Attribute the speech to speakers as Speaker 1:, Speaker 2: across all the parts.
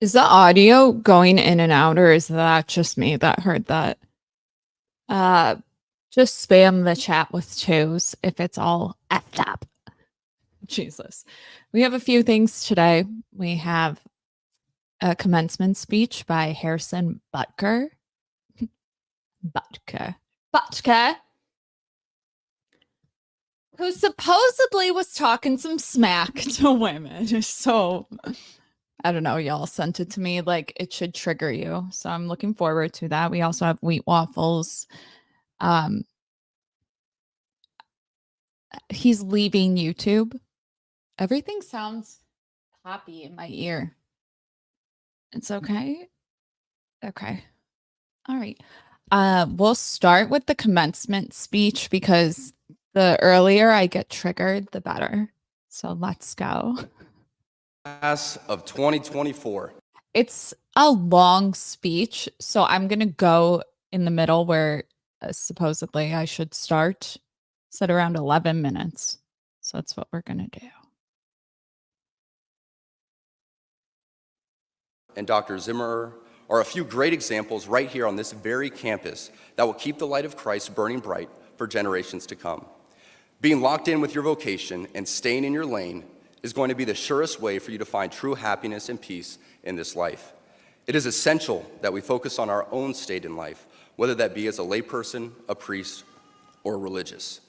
Speaker 1: Is the audio going in and out, or is that just me that heard that? Uh, just spam the chat with twos if it's all effed up. Jesus. We have a few things today. We have a commencement speech by Harrison Butke. Butke. Who supposedly was talking some smack to women. So I don't know, y'all sent it to me like it should trigger you. So I'm looking forward to that. We also have wheat waffles. He's leaving YouTube. Everything sounds poppy in my ear. It's okay. Okay. All right. We'll start with the commencement speech because the earlier I get triggered, the better. So let's go.
Speaker 2: Class of 2024.
Speaker 1: It's a long speech, so I'm going to go in the middle where supposedly I should start. Said around 11 minutes. So that's what we're going to do.
Speaker 2: And Dr. Zimmer are a few great examples right here on this very campus that will keep the light of Christ burning bright for generations to come. Being locked in with your vocation and staying in your lane is going to be the surest way for you to find true happiness and peace in this life. It is essential that we focus on our own state in life, whether that be as a layperson, a priest, or religious.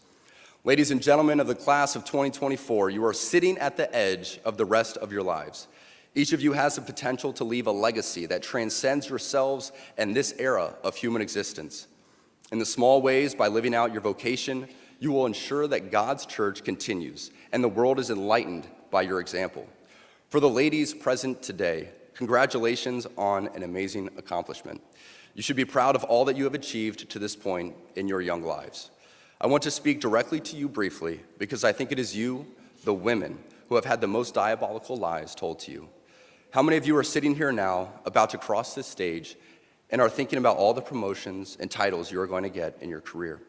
Speaker 2: Ladies and gentlemen of the class of 2024, you are sitting at the edge of the rest of your lives. Each of you has the potential to leave a legacy that transcends yourselves and this era of human existence. In the small ways, by living out your vocation, you will ensure that God's church continues and the world is enlightened by your example. For the ladies present today, congratulations on an amazing accomplishment. You should be proud of all that you have achieved to this point in your young lives. I want to speak directly to you briefly because I think it is you, the women, who have had the most diabolical lies told to you. How many of you are sitting here now about to cross this stage and are thinking about all the promotions and titles you are going to get in your career?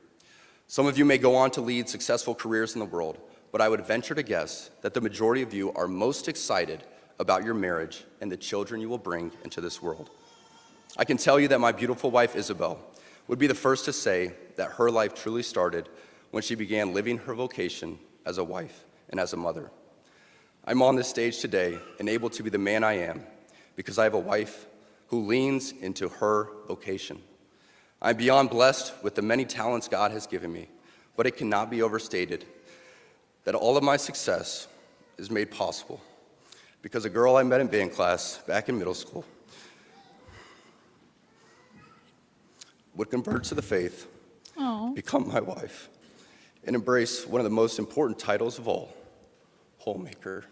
Speaker 2: Some of you may go on to lead successful careers in the world, but I would venture to guess that the majority of you are most excited about your marriage and the children you will bring into this world. I can tell you that my beautiful wife, Isabel, would be the first to say that her life truly started when she began living her vocation as a wife and as a mother. I'm on this stage today and able to be the man I am because I have a wife who leans into her vocation. I'm beyond blessed with the many talents God has given me, but it cannot be overstated that all of my success is made possible because a girl I met in band class back in middle school would convert to the faith, become my wife, and embrace one of the most important titles of all, homemaker.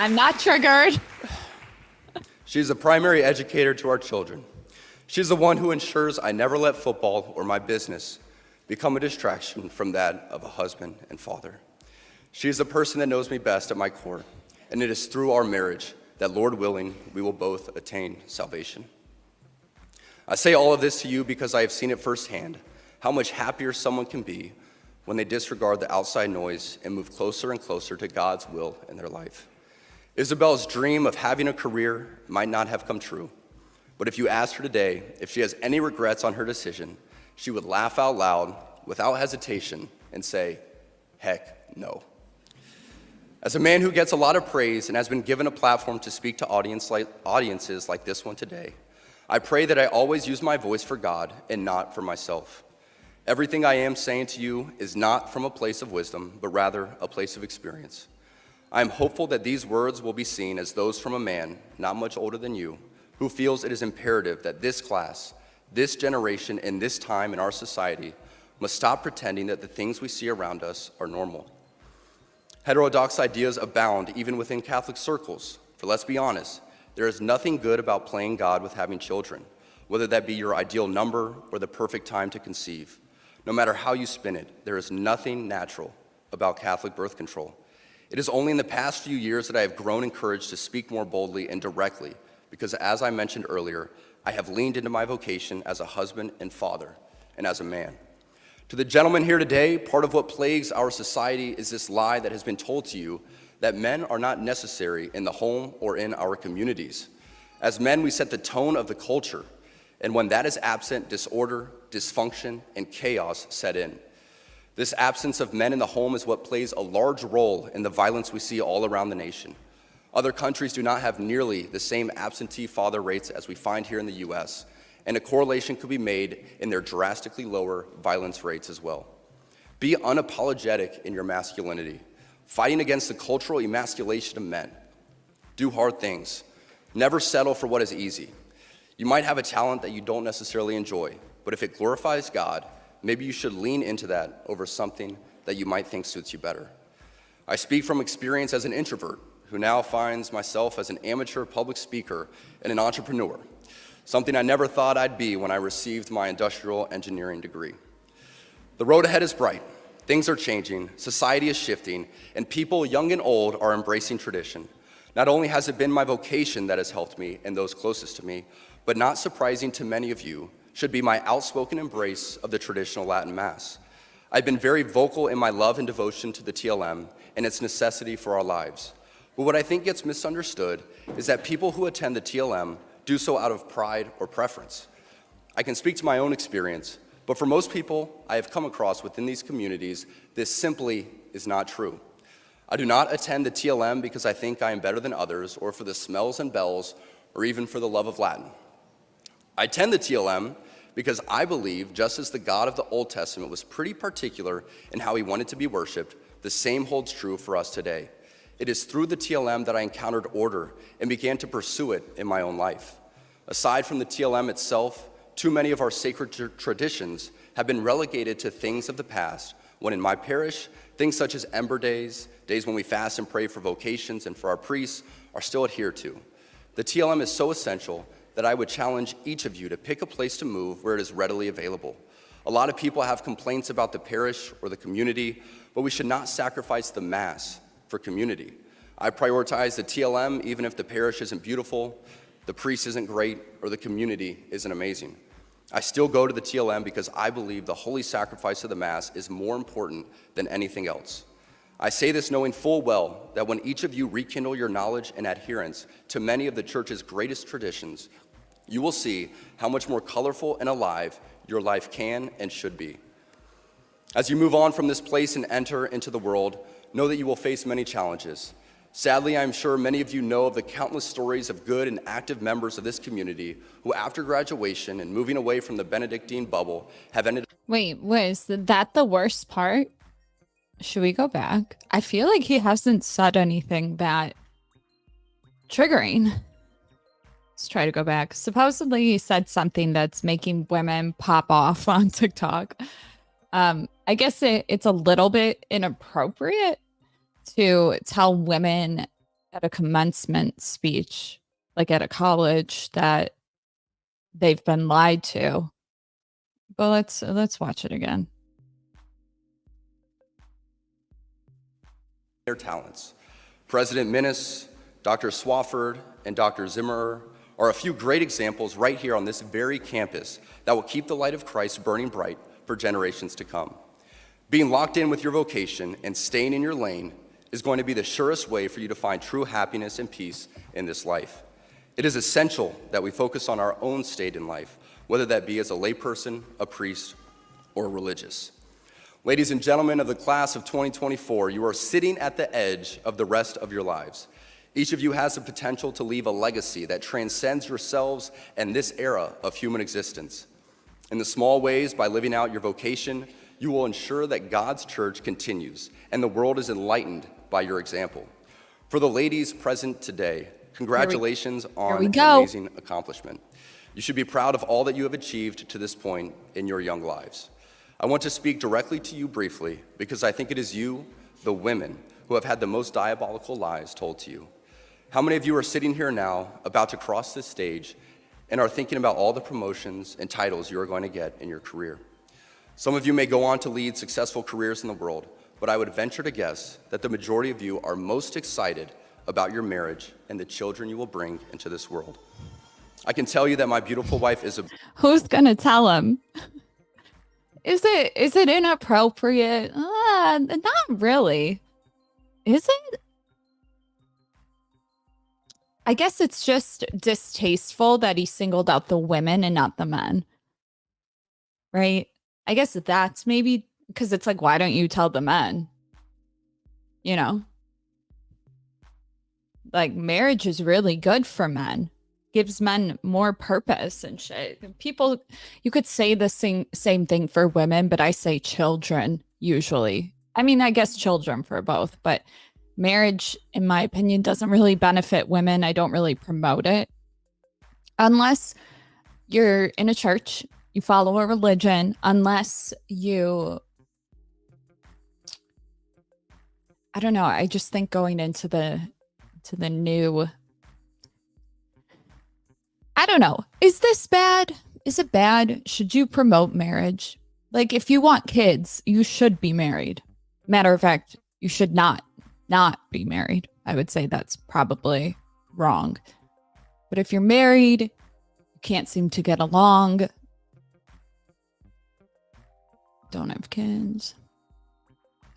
Speaker 1: I'm not triggered.
Speaker 2: She's a primary educator to our children. She's the one who ensures I never let football or my business become a distraction from that of a husband and father. She is the person that knows me best at my core, and it is through our marriage that, Lord willing, we will both attain salvation. I say all of this to you because I have seen it firsthand, how much happier someone can be when they disregard the outside noise and move closer and closer to God's will in their life. Isabel's dream of having a career might not have come true, but if you asked her today if she has any regrets on her decision, she would laugh out loud without hesitation and say, heck no. As a man who gets a lot of praise and has been given a platform to speak to audiences like this one today, I pray that I always use my voice for God and not for myself. Everything I am saying to you is not from a place of wisdom, but rather a place of experience. I am hopeful that these words will be seen as those from a man not much older than you, who feels it is imperative that this class, this generation, and this time in our society must stop pretending that the things we see around us are normal. Heterodox ideas abound even within Catholic circles, for let's be honest, there is nothing good about playing God with having children, whether that be your ideal number or the perfect time to conceive. No matter how you spin it, there is nothing natural about Catholic birth control. It is only in the past few years that I have grown in courage to speak more boldly and directly, because as I mentioned earlier, I have leaned into my vocation as a husband and father, and as a man. To the gentlemen here today, part of what plagues our society is this lie that has been told to you that men are not necessary in the home or in our communities. As men, we set the tone of the culture, and when that is absent, disorder, dysfunction, and chaos set in. This absence of men in the home is what plays a large role in the violence we see all around the nation. Other countries do not have nearly the same absentee father rates as we find here in the US, and a correlation could be made in their drastically lower violence rates as well. Be unapologetic in your masculinity, fighting against the cultural emasculation of men. Do hard things. Never settle for what is easy. You might have a talent that you don't necessarily enjoy, but if it glorifies God, maybe you should lean into that over something that you might think suits you better. I speak from experience as an introvert who now finds myself as an amateur public speaker and an entrepreneur, something I never thought I'd be when I received my industrial engineering degree. The road ahead is bright. Things are changing, society is shifting, and people, young and old, are embracing tradition. Not only has it been my vocation that has helped me and those closest to me, but not surprising to many of you, should be my outspoken embrace of the traditional Latin Mass. I've been very vocal in my love and devotion to the TLM and its necessity for our lives. But what I think gets misunderstood is that people who attend the TLM do so out of pride or preference. I can speak to my own experience, but for most people I have come across within these communities, this simply is not true. I do not attend the TLM because I think I am better than others, or for the smells and bells, or even for the love of Latin. I attend the TLM because I believe, just as the God of the Old Testament was pretty particular in how he wanted to be worshiped, the same holds true for us today. It is through the TLM that I encountered order and began to pursue it in my own life. Aside from the TLM itself, too many of our sacred traditions have been relegated to things of the past, when in my parish, things such as Ember Days, days when we fast and pray for vocations and for our priests, are still adhered to. The TLM is so essential that I would challenge each of you to pick a place to move where it is readily available. A lot of people have complaints about the parish or the community, but we should not sacrifice the Mass for community. I prioritize the TLM even if the parish isn't beautiful, the priest isn't great, or the community isn't amazing. I still go to the TLM because I believe the holy sacrifice of the Mass is more important than anything else. I say this knowing full well that when each of you rekindle your knowledge and adherence to many of the church's greatest traditions, you will see how much more colorful and alive your life can and should be. As you move on from this place and enter into the world, know that you will face many challenges. Sadly, I'm sure many of you know of the countless stories of good and active members of this community who, after graduation and moving away from the Benedictine bubble, have ended.
Speaker 1: Wait, was that the worst part? Should we go back? I feel like he hasn't said anything that triggering. Let's try to go back. Supposedly he said something that's making women pop off on TikTok. I guess it's a little bit inappropriate to tell women at a commencement speech, like at a college, that they've been lied to. But let's watch it again.
Speaker 2: Their talents. President Minnis, Dr. Swafford, and Dr. Zimmerer are a few great examples right here on this very campus that will keep the light of Christ burning bright for generations to come. Being locked in with your vocation and staying in your lane is going to be the surest way for you to find true happiness and peace in this life. It is essential that we focus on our own state in life, whether that be as a layperson, a priest, or a religious. Ladies and gentlemen of the class of 2024, you are sitting at the edge of the rest of your lives. Each of you has the potential to leave a legacy that transcends yourselves and this era of human existence. In the small ways, by living out your vocation, you will ensure that God's church continues and the world is enlightened by your example. For the ladies present today, congratulations on an amazing accomplishment. You should be proud of all that you have achieved to this point in your young lives. I want to speak directly to you briefly because I think it is you, the women, who have had the most diabolical lies told to you. How many of you are sitting here now, about to cross this stage, and are thinking about all the promotions and titles you are going to get in your career? Some of you may go on to lead successful careers in the world, but I would venture to guess that the majority of you are most excited about your marriage and the children you will bring into this world. I can tell you that my beautiful wife is a...
Speaker 1: Who's gonna tell him? Is it inappropriate? Not really. Is it? I guess it's just distasteful that he singled out the women and not the men. Right? I guess that's maybe because it's like, why don't you tell the men? You know? Like, marriage is really good for men. Gives men more purpose and shit. People, you could say the same thing for women, but I say children usually. I mean, I guess children for both, but marriage, in my opinion, doesn't really benefit women. I don't really promote it. Unless you're in a church, you follow a religion, unless you... I don't know. I just think going into the new... I don't know. Is this bad? Is it bad? Should you promote marriage? Like, if you want kids, you should be married. Matter of fact, you should not be married. I would say that's probably wrong. But if you're married, you can't seem to get along, don't have kids.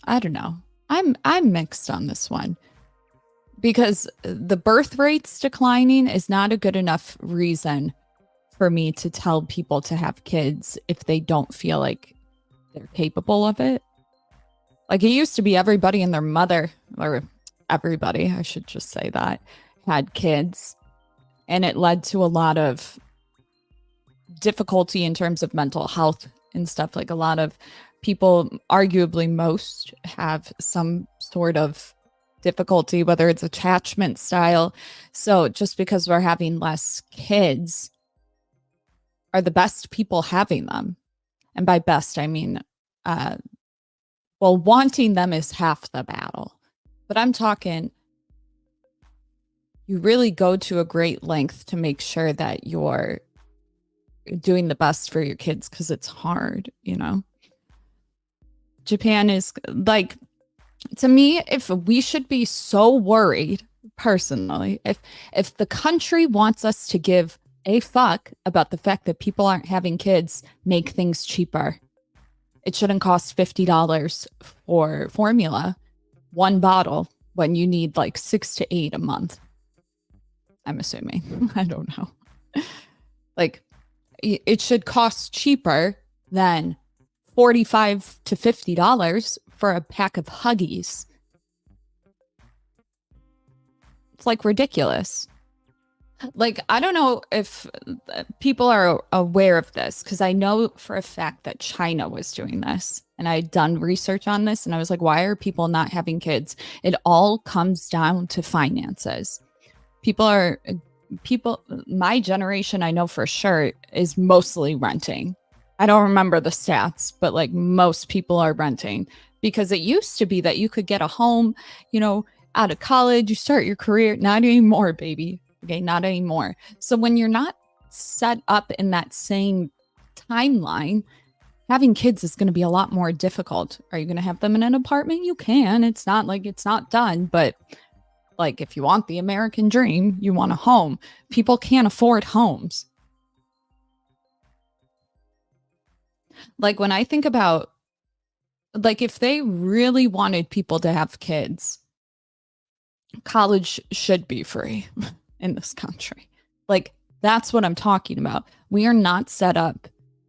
Speaker 1: I don't know. I'm mixed on this one. Because the birth rate's declining is not a good enough reason for me to tell people to have kids if they don't feel like they're capable of it. Like, it used to be everybody and their mother, or everybody, I should just say that, had kids. And it led to a lot of difficulty in terms of mental health and stuff. Like, a lot of people, arguably most, have some sort of difficulty, whether it's attachment style. So just because we're having less kids, are the best people having them? And by best, I mean, well, wanting them is half the battle. But I'm talking, you really go to a great length to make sure that you're doing the best for your kids, because it's hard, you know? Japan is like... To me, if we should be so worried, personally, if the country wants us to give a fuck about the fact that people aren't having kids, make things cheaper. It shouldn't cost $50 for formula, one bottle, when you need like 6 to 8 a month. I'm assuming. I don't know. Like, it should cost cheaper than $45 to $50 for a pack of Huggies. It's like ridiculous. Like, I don't know if people are aware of this, because I know for a fact that China was doing this, and I had done research on this, and I was like, why are people not having kids? It all comes down to finances. My generation, I know for sure, is mostly renting. I don't remember the stats, but like, most people are renting, because it used to be that you could get a home, you know, out of college, you start your career. Not anymore, baby. Okay, not anymore. So when you're not set up in that same timeline, having kids is going to be a lot more difficult. Are you going to have them in an apartment? You can. It's not like it's not done, but like, if you want the American dream, you want a home. People can't afford homes. Like, when I think about, like, if they really wanted people to have kids, college should be free in this country. Like, that's what I'm talking about. We are not set up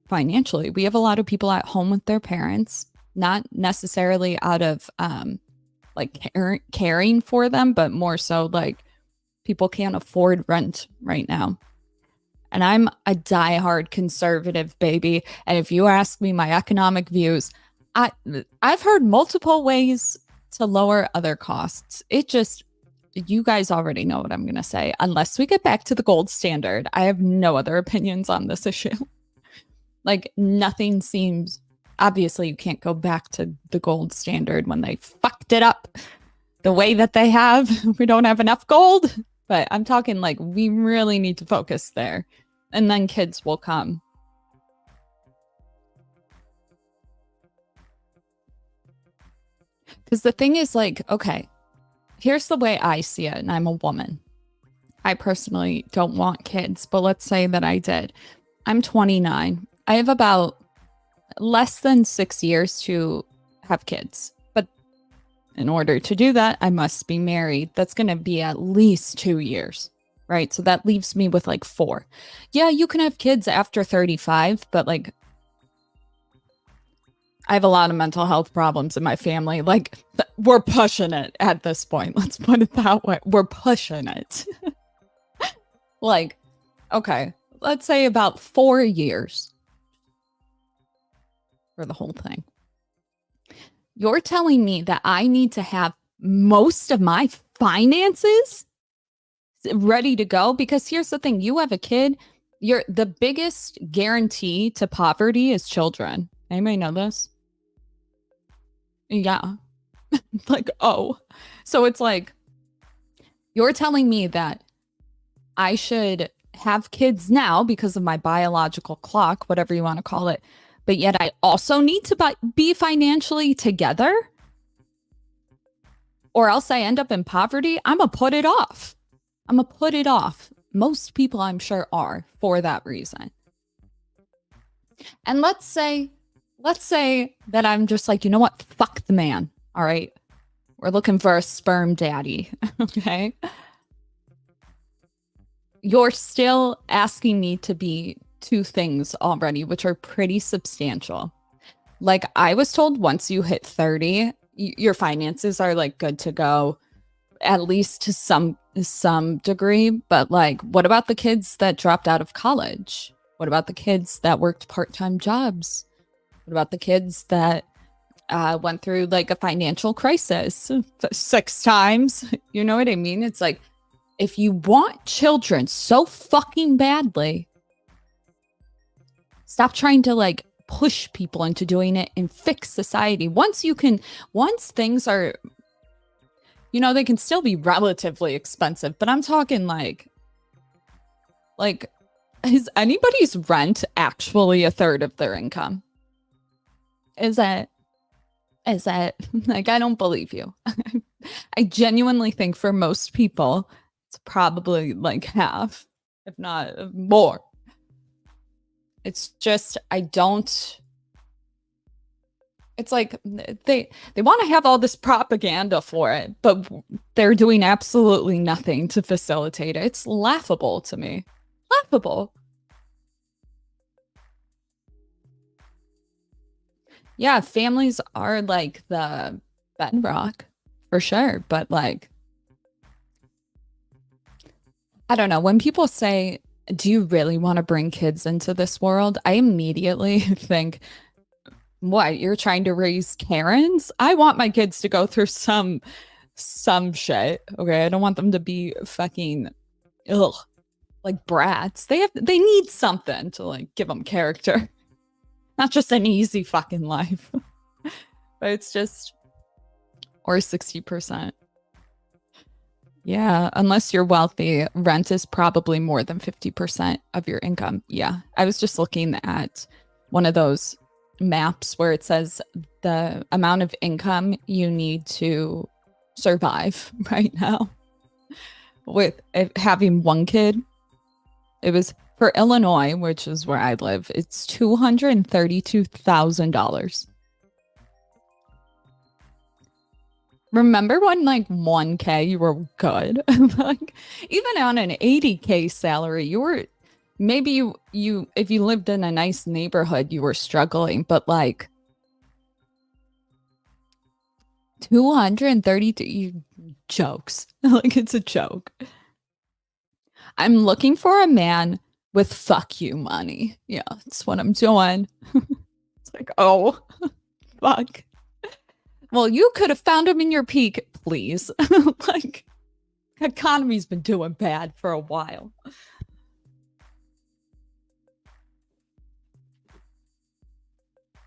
Speaker 1: financially. We have a lot of people at home with their parents, not necessarily out of like caring for them, but more so like people can't afford rent right now. And I'm a diehard conservative, baby. And if you ask me my economic views, I've heard multiple ways to lower other costs. It just, you guys already know what I'm going to say. Unless we get back to the gold standard, I have no other opinions on this issue. Like, nothing seems, obviously you can't go back to the gold standard when they fucked it up the way that they have. We don't have enough gold. But I'm talking like, we really need to focus there. And then kids will come. Because the thing is, like, okay, here's the way I see it, and I'm a woman. I personally don't want kids, but let's say that I did. I'm 29. I have about less than 6 years to have kids. But in order to do that, I must be married. That's going to be at least 2 years, right? So that leaves me with like 4. Yeah, you can have kids after 35, but like I have a lot of mental health problems in my family. Like, we're pushing it at this point. Let's put it that way. We're pushing it. Like, okay, let's say about 4 years for the whole thing. You're telling me that I need to have most of my finances ready to go? Because here's the thing, you have a kid, the biggest guarantee to poverty is children. Anybody know this? Yeah. Like, oh. So it's like, you're telling me that I should have kids now because of my biological clock, whatever you want to call it, but yet I also need to be financially together? Or else I end up in poverty? I'm going to put it off. I'm going to put it off. Most people, I'm sure, are for that reason. And let's say that I'm just like, you know what? Fuck the man. All right. We're looking for a sperm daddy. Okay. You're still asking me to be 2 things already, which are pretty substantial. Like, I was told once you hit 30, your finances are like good to go, at least to some degree. But like, what about the kids that dropped out of college? What about the kids that worked part-time jobs? What about the kids that went through like a financial crisis 6 times? You know what I mean? It's like, if you want children so fucking badly, stop trying to like push people into doing it and fix society. Once things are, they can still be relatively expensive, but I'm talking like, is anybody's rent actually a third of their income? Is that like, I don't believe you. I genuinely think for most people, it's probably like half, if not more. It's just, it's like they want to have all this propaganda for it, but they're doing absolutely nothing to facilitate it. It's laughable to me. Laughable. Yeah, families are like the bedrock for sure, but like, I don't know. When people say, do you really want to bring kids into this world? I immediately think, what, you're trying to raise Karens? I want my kids to go through some shit. Okay. I don't want them to be fucking like brats. They need something to like give them character. Not just an easy fucking life. But it's just, or 60%. Yeah, unless you're wealthy, rent is probably more than 50% of your income. Yeah, I was just looking at one of those maps where it says the amount of income you need to survive right now with having one kid. It was for Illinois, which is where I live, it's $232,000. Remember when like 1K you were good? Like, even on an 80K salary, you were maybe you if you lived in a nice neighborhood, you were struggling, but like 232 jokes. Like, it's a joke. I'm looking for a man with fuck you money. Yeah, that's what I'm doing. It's like, oh, fuck. Well, you could have found him in your peak, please. Like, economy's been doing bad for a while.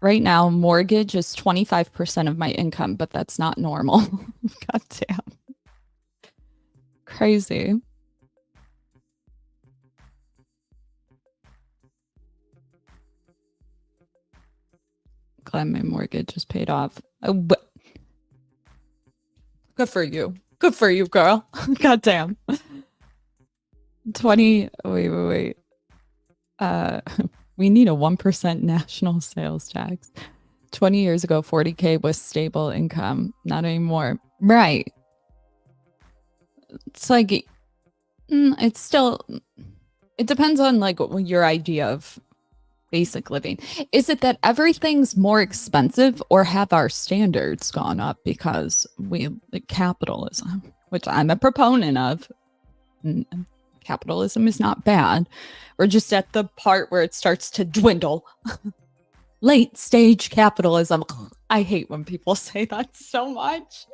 Speaker 1: Right now, mortgage is 25% of my income, but that's not normal. God damn. Crazy. Glad my mortgage is paid off. Good for you. Good for you, girl. Goddamn. 20. Wait. We need a 1% national sales tax. 20 years ago, 40K was stable income. Not anymore. Right. It's like, it's still, it depends on like your idea of basic living. Is it that everything's more expensive, or have our standards gone up because capitalism, which I'm a proponent of. Capitalism is not bad. We're just at the part where it starts to dwindle. Late stage capitalism. I hate when people say that so much.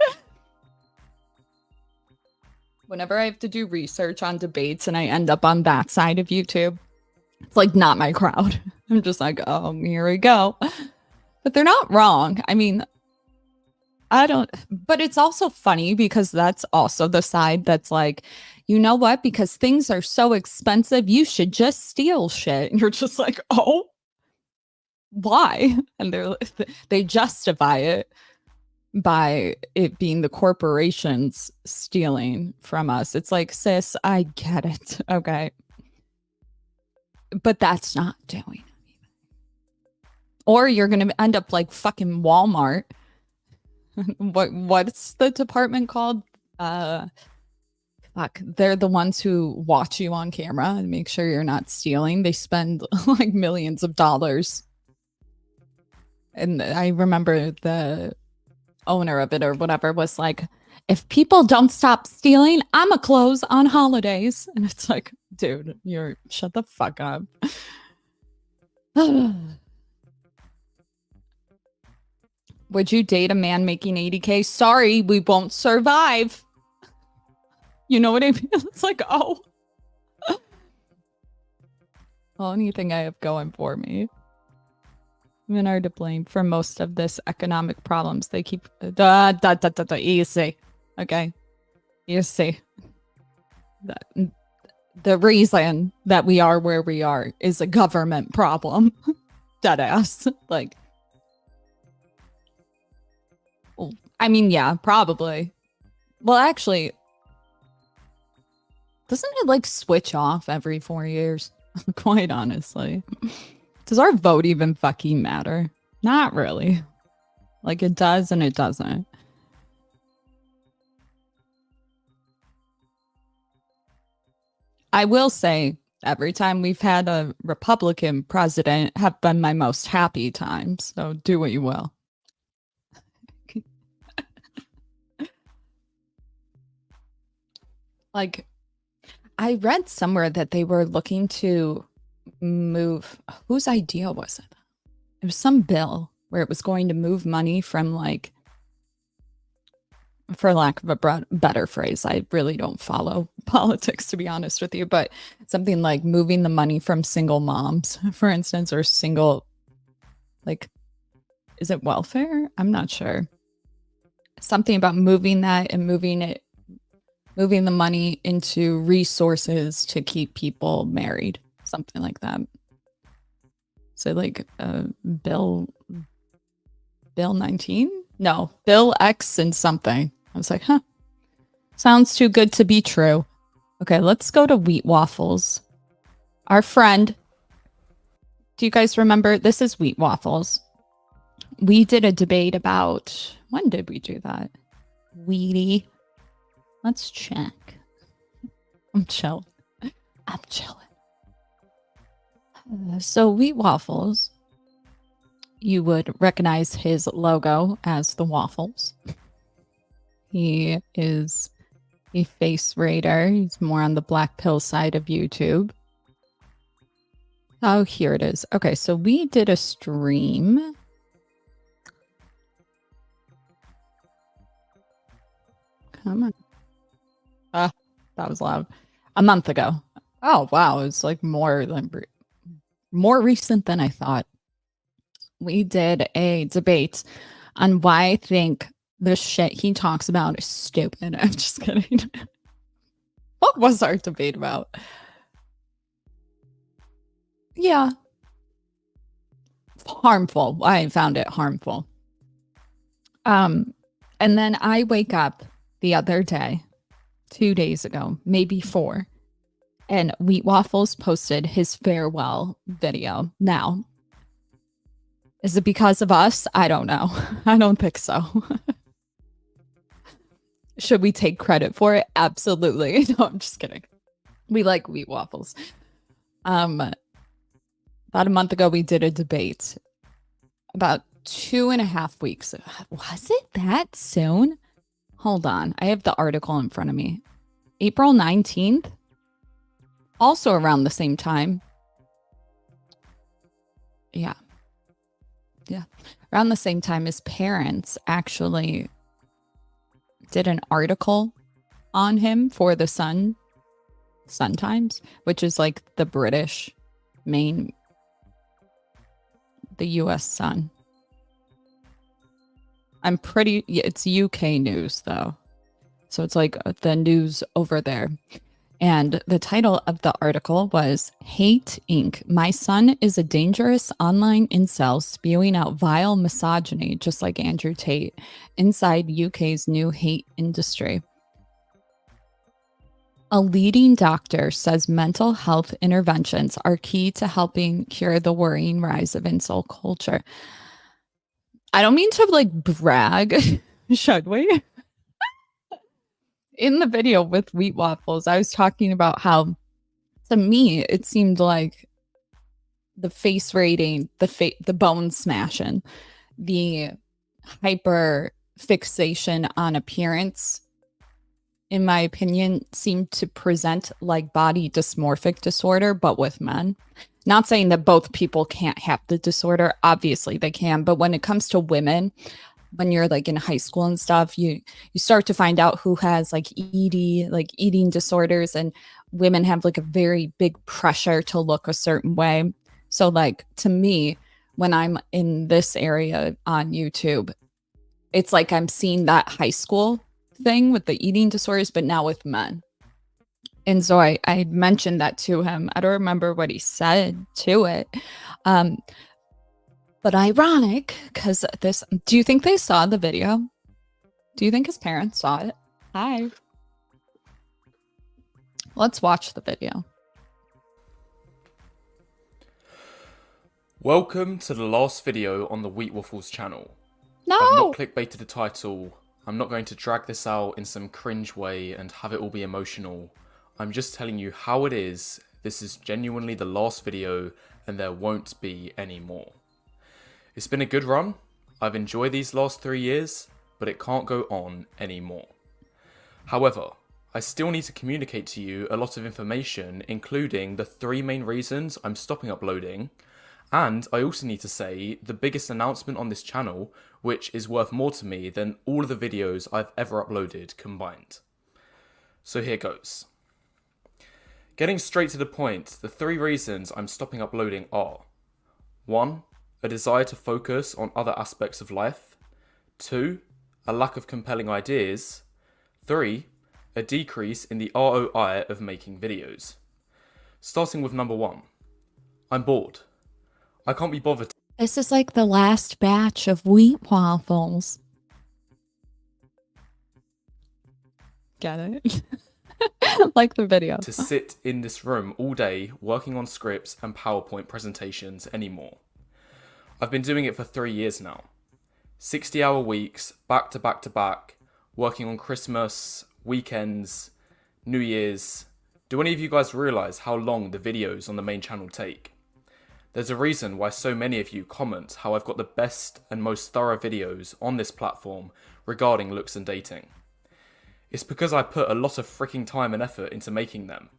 Speaker 1: Whenever I have to do research on debates and I end up on that side of YouTube, it's like not my crowd. I'm just like, oh, here we go. But they're not wrong. I mean, but it's also funny because that's also the side that's like, you know what? Because things are so expensive, you should just steal shit. And you're just like, oh, why? And they justify it by it being the corporations stealing from us. It's like, sis, I get it. Okay. But that's not doing it. Or you're going to end up like fucking Walmart. What's the department called? Fuck, they're the ones who watch you on camera and make sure you're not stealing. They spend like millions of dollars. And I remember the owner of it or whatever was like, if people don't stop stealing, I'ma close on holidays. And it's like, dude, shut the fuck up. Would you date a man making 80K? Sorry, we won't survive. You know what I mean? It's like, oh. Well, anything I have going for me. Women are to blame for most of this economic problems. They keep easy. Okay. Easy. The reason that we are where we are is a government problem. Deadass. Like, I mean, yeah, probably. Well, actually, doesn't it like switch off every 4 years? Quite honestly. Does our vote even fucking matter? Not really. Like, it does and it doesn't. I will say, every time we've had a Republican president have been my most happy times. So do what you will. Like, I read somewhere that they were looking to move. Whose idea was it? It was some bill where it was going to move money from, like, for lack of a better phrase, I really don't follow politics, to be honest with you, but something like moving the money from single moms, for instance, or single, like, is it welfare? I'm not sure. Something about moving that and moving the money into resources to keep people married, something like that. So like Bill 19? No, Bill X and something. I was like, huh, sounds too good to be true. Okay, let's go to Wheat Waffles. Our friend, do you guys remember? This is Wheat Waffles. We did a debate about, when did we do that? Wheaty. Let's check. I'm chilling. So Wheat Waffles, you would recognize his logo as the waffles. He is a face raider. He's more on the black pill side of YouTube. Oh, here it is. Okay, so we did a stream. Come on. That was loud. A month ago. Oh, wow. It's like more recent than I thought. We did a debate on why I think the shit he talks about is stupid. I'm just kidding. What was our debate about? Yeah. Harmful. I found it harmful. And then I wake up the other day, 2 days ago, maybe 4. And Wheat Waffles posted his farewell video. Now, is it because of us? I don't know. I don't think so. Should we take credit for it? Absolutely. No, I'm just kidding. We like Wheat Waffles. About a month ago, we did a debate. About 2.5 weeks. Was it that soon? Hold on. I have the article in front of me. April 19th. Also around the same time. Yeah. Around the same time, his parents actually did an article on him for the Sun Times, which is like the British the US Sun. It's UK news though. So it's like the news over there. And the title of the article was Hate Inc. My son is a dangerous online incel spewing out vile misogyny, just like Andrew Tate, inside UK's new hate industry. A leading doctor says mental health interventions are key to helping cure the worrying rise of incel culture. I don't mean to like brag, should we? In the video with Wheat Waffles, I was talking about how, to me, it seemed like the face rating, the bone smashing, the hyper fixation on appearance, in my opinion, seemed to present like body dysmorphic disorder, but with men. Not saying that both people can't have the disorder. Obviously, they can. But when it comes to women, when you're like in high school and stuff, you start to find out who has like ED, like eating disorders, and women have like a very big pressure to look a certain way. So like to me, when I'm in this area on YouTube, it's like I'm seeing that high school thing with the eating disorders, but now with men. And so I mentioned that to him. I don't remember what he said to it. But ironic, because do you think they saw the video? Do you think his parents saw it? Hi. Let's watch the video.
Speaker 3: Welcome to the last video on the Wheat Waffles channel.
Speaker 1: No!
Speaker 3: I've not clickbaited the title. I'm not going to drag this out in some cringe way and have it all be emotional. I'm just telling you how it is. This is genuinely the last video and there won't be any more. It's been a good run. I've enjoyed these last 3 years, but it can't go on anymore. However, I still need to communicate to you a lot of information, including the 3 main reasons I'm stopping uploading, and I also need to say the biggest announcement on this channel, which is worth more to me than all of the videos I've ever uploaded combined. So here goes. Getting straight to the point, the 3 reasons I'm stopping uploading are: 1. A desire to focus on other aspects of life. 2. A lack of compelling ideas. 3. A decrease in the ROI of making videos. Starting with number 1. I'm bored. I can't be bothered.
Speaker 1: This is like the last batch of Wheat Waffles. Get it? Like the video.
Speaker 3: To sit in this room all day working on scripts and PowerPoint presentations anymore. I've been doing it for 3 years now. 60-hour weeks, back to back to back, working on Christmas, weekends, New Year's. Do any of you guys realise how long the videos on the main channel take? There's a reason why so many of you comment how I've got the best and most thorough videos on this platform regarding looks and dating. It's because I put a lot of freaking time and effort into making them.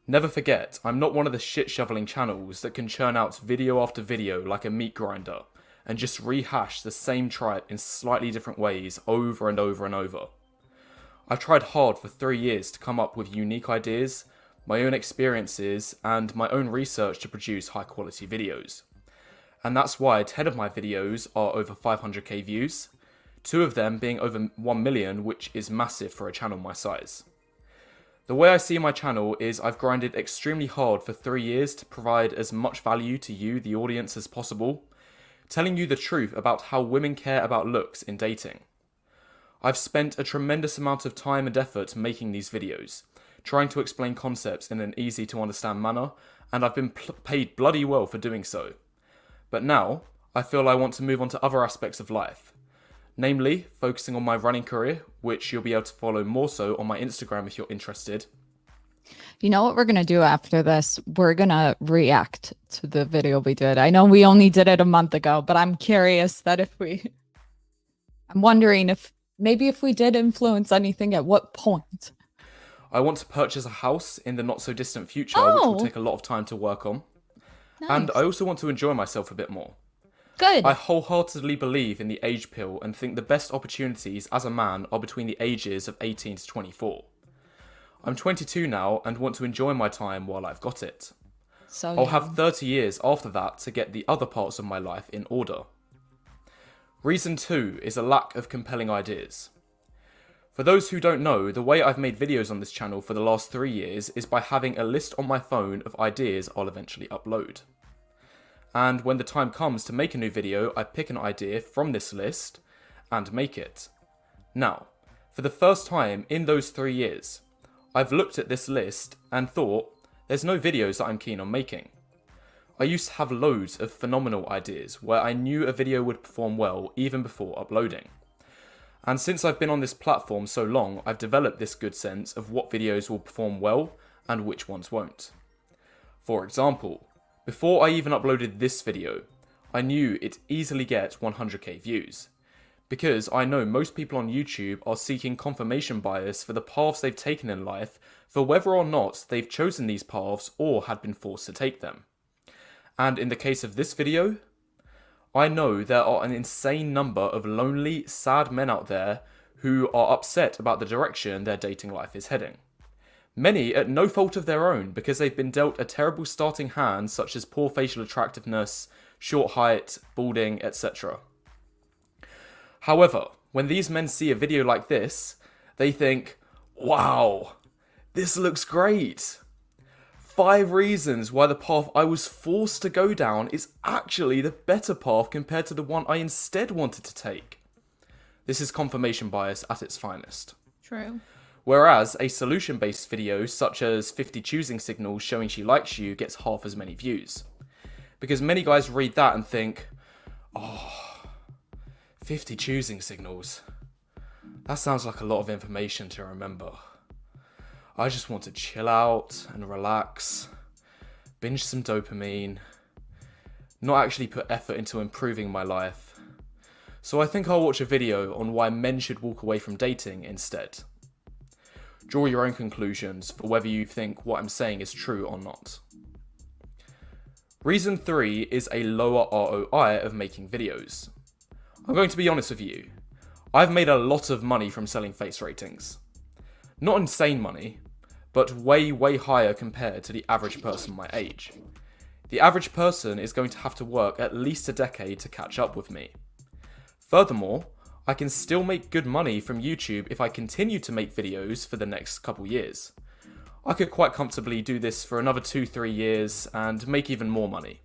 Speaker 3: Never forget, I'm not one of the shit-shoveling channels that can churn out video after video like a meat grinder and just rehash the same tripe in slightly different ways over and over and over. I've tried hard for 3 years to come up with unique ideas, my own experiences, and my own research to produce high-quality videos. And that's why 10 of my videos are over 500k views, 2 of them being over 1 million, which is massive for a channel my size. The way I see my channel is I've grinded extremely hard for 3 years to provide as much value to you, the audience, as possible, telling you the truth about how women care about looks in dating. I've spent a tremendous amount of time and effort making these videos, trying to explain concepts in an easy to understand manner, and I've been paid bloody well for doing so. But now, I feel I want to move on to other aspects of life. Namely, focusing on my running career, which you'll be able to follow more so on my Instagram if you're interested.
Speaker 1: You know what we're going to do after this? We're going to react to the video we did. I know we only did it a month ago, but I'm curious that I'm wondering if we did influence anything, at what point?
Speaker 3: I want to purchase a house in the not so distant future, which will take a lot of time to work on.
Speaker 1: Nice.
Speaker 3: And I also want to enjoy myself a bit more.
Speaker 1: Good.
Speaker 3: I wholeheartedly believe in the age pill and think the best opportunities as a man are between the ages of 18 to 24. I'm 22 now and want to enjoy my time while I've got it.
Speaker 1: So
Speaker 3: I'll have 30 years after that to get the other parts of my life in order. Reason 2 is a lack of compelling ideas. For those who don't know, the way I've made videos on this channel for the last 3 years is by having a list on my phone of ideas I'll eventually upload. And when the time comes to make a new video, I pick an idea from this list and make it. Now, for the first time in those 3 years, I've looked at this list and thought, there's no videos that I'm keen on making. I used to have loads of phenomenal ideas where I knew a video would perform well even before uploading. And since I've been on this platform so long, I've developed this good sense of what videos will perform well and which ones won't. For example, before I even uploaded this video, I knew it'd easily get 100k views. Because I know most people on YouTube are seeking confirmation bias for the paths they've taken in life, for whether or not they've chosen these paths or had been forced to take them. And in the case of this video, I know there are an insane number of lonely, sad men out there who are upset about the direction their dating life is heading. Many at no fault of their own because they've been dealt a terrible starting hand such as poor facial attractiveness, short height, balding, etc. However, when these men see a video like this, they think, wow, this looks great. 5 reasons why the path I was forced to go down is actually the better path compared to the one I instead wanted to take. This is confirmation bias at its finest.
Speaker 1: True.
Speaker 3: Whereas a solution-based video such as 50 choosing signals showing she likes you gets half as many views. Because many guys read that and think, oh, 50 choosing signals. That sounds like a lot of information to remember. I just want to chill out and relax, binge some dopamine, not actually put effort into improving my life. So I think I'll watch a video on why men should walk away from dating instead. Draw your own conclusions for whether you think what I'm saying is true or not. Reason 3 is a lower ROI of making videos. I'm going to be honest with you. I've made a lot of money from selling face ratings. Not insane money, but way, way higher compared to the average person my age. The average person is going to have to work at least a decade to catch up with me. Furthermore, I can still make good money from YouTube if I continue to make videos for the next couple years. I could quite comfortably do this for another 2-3 years and make even more money.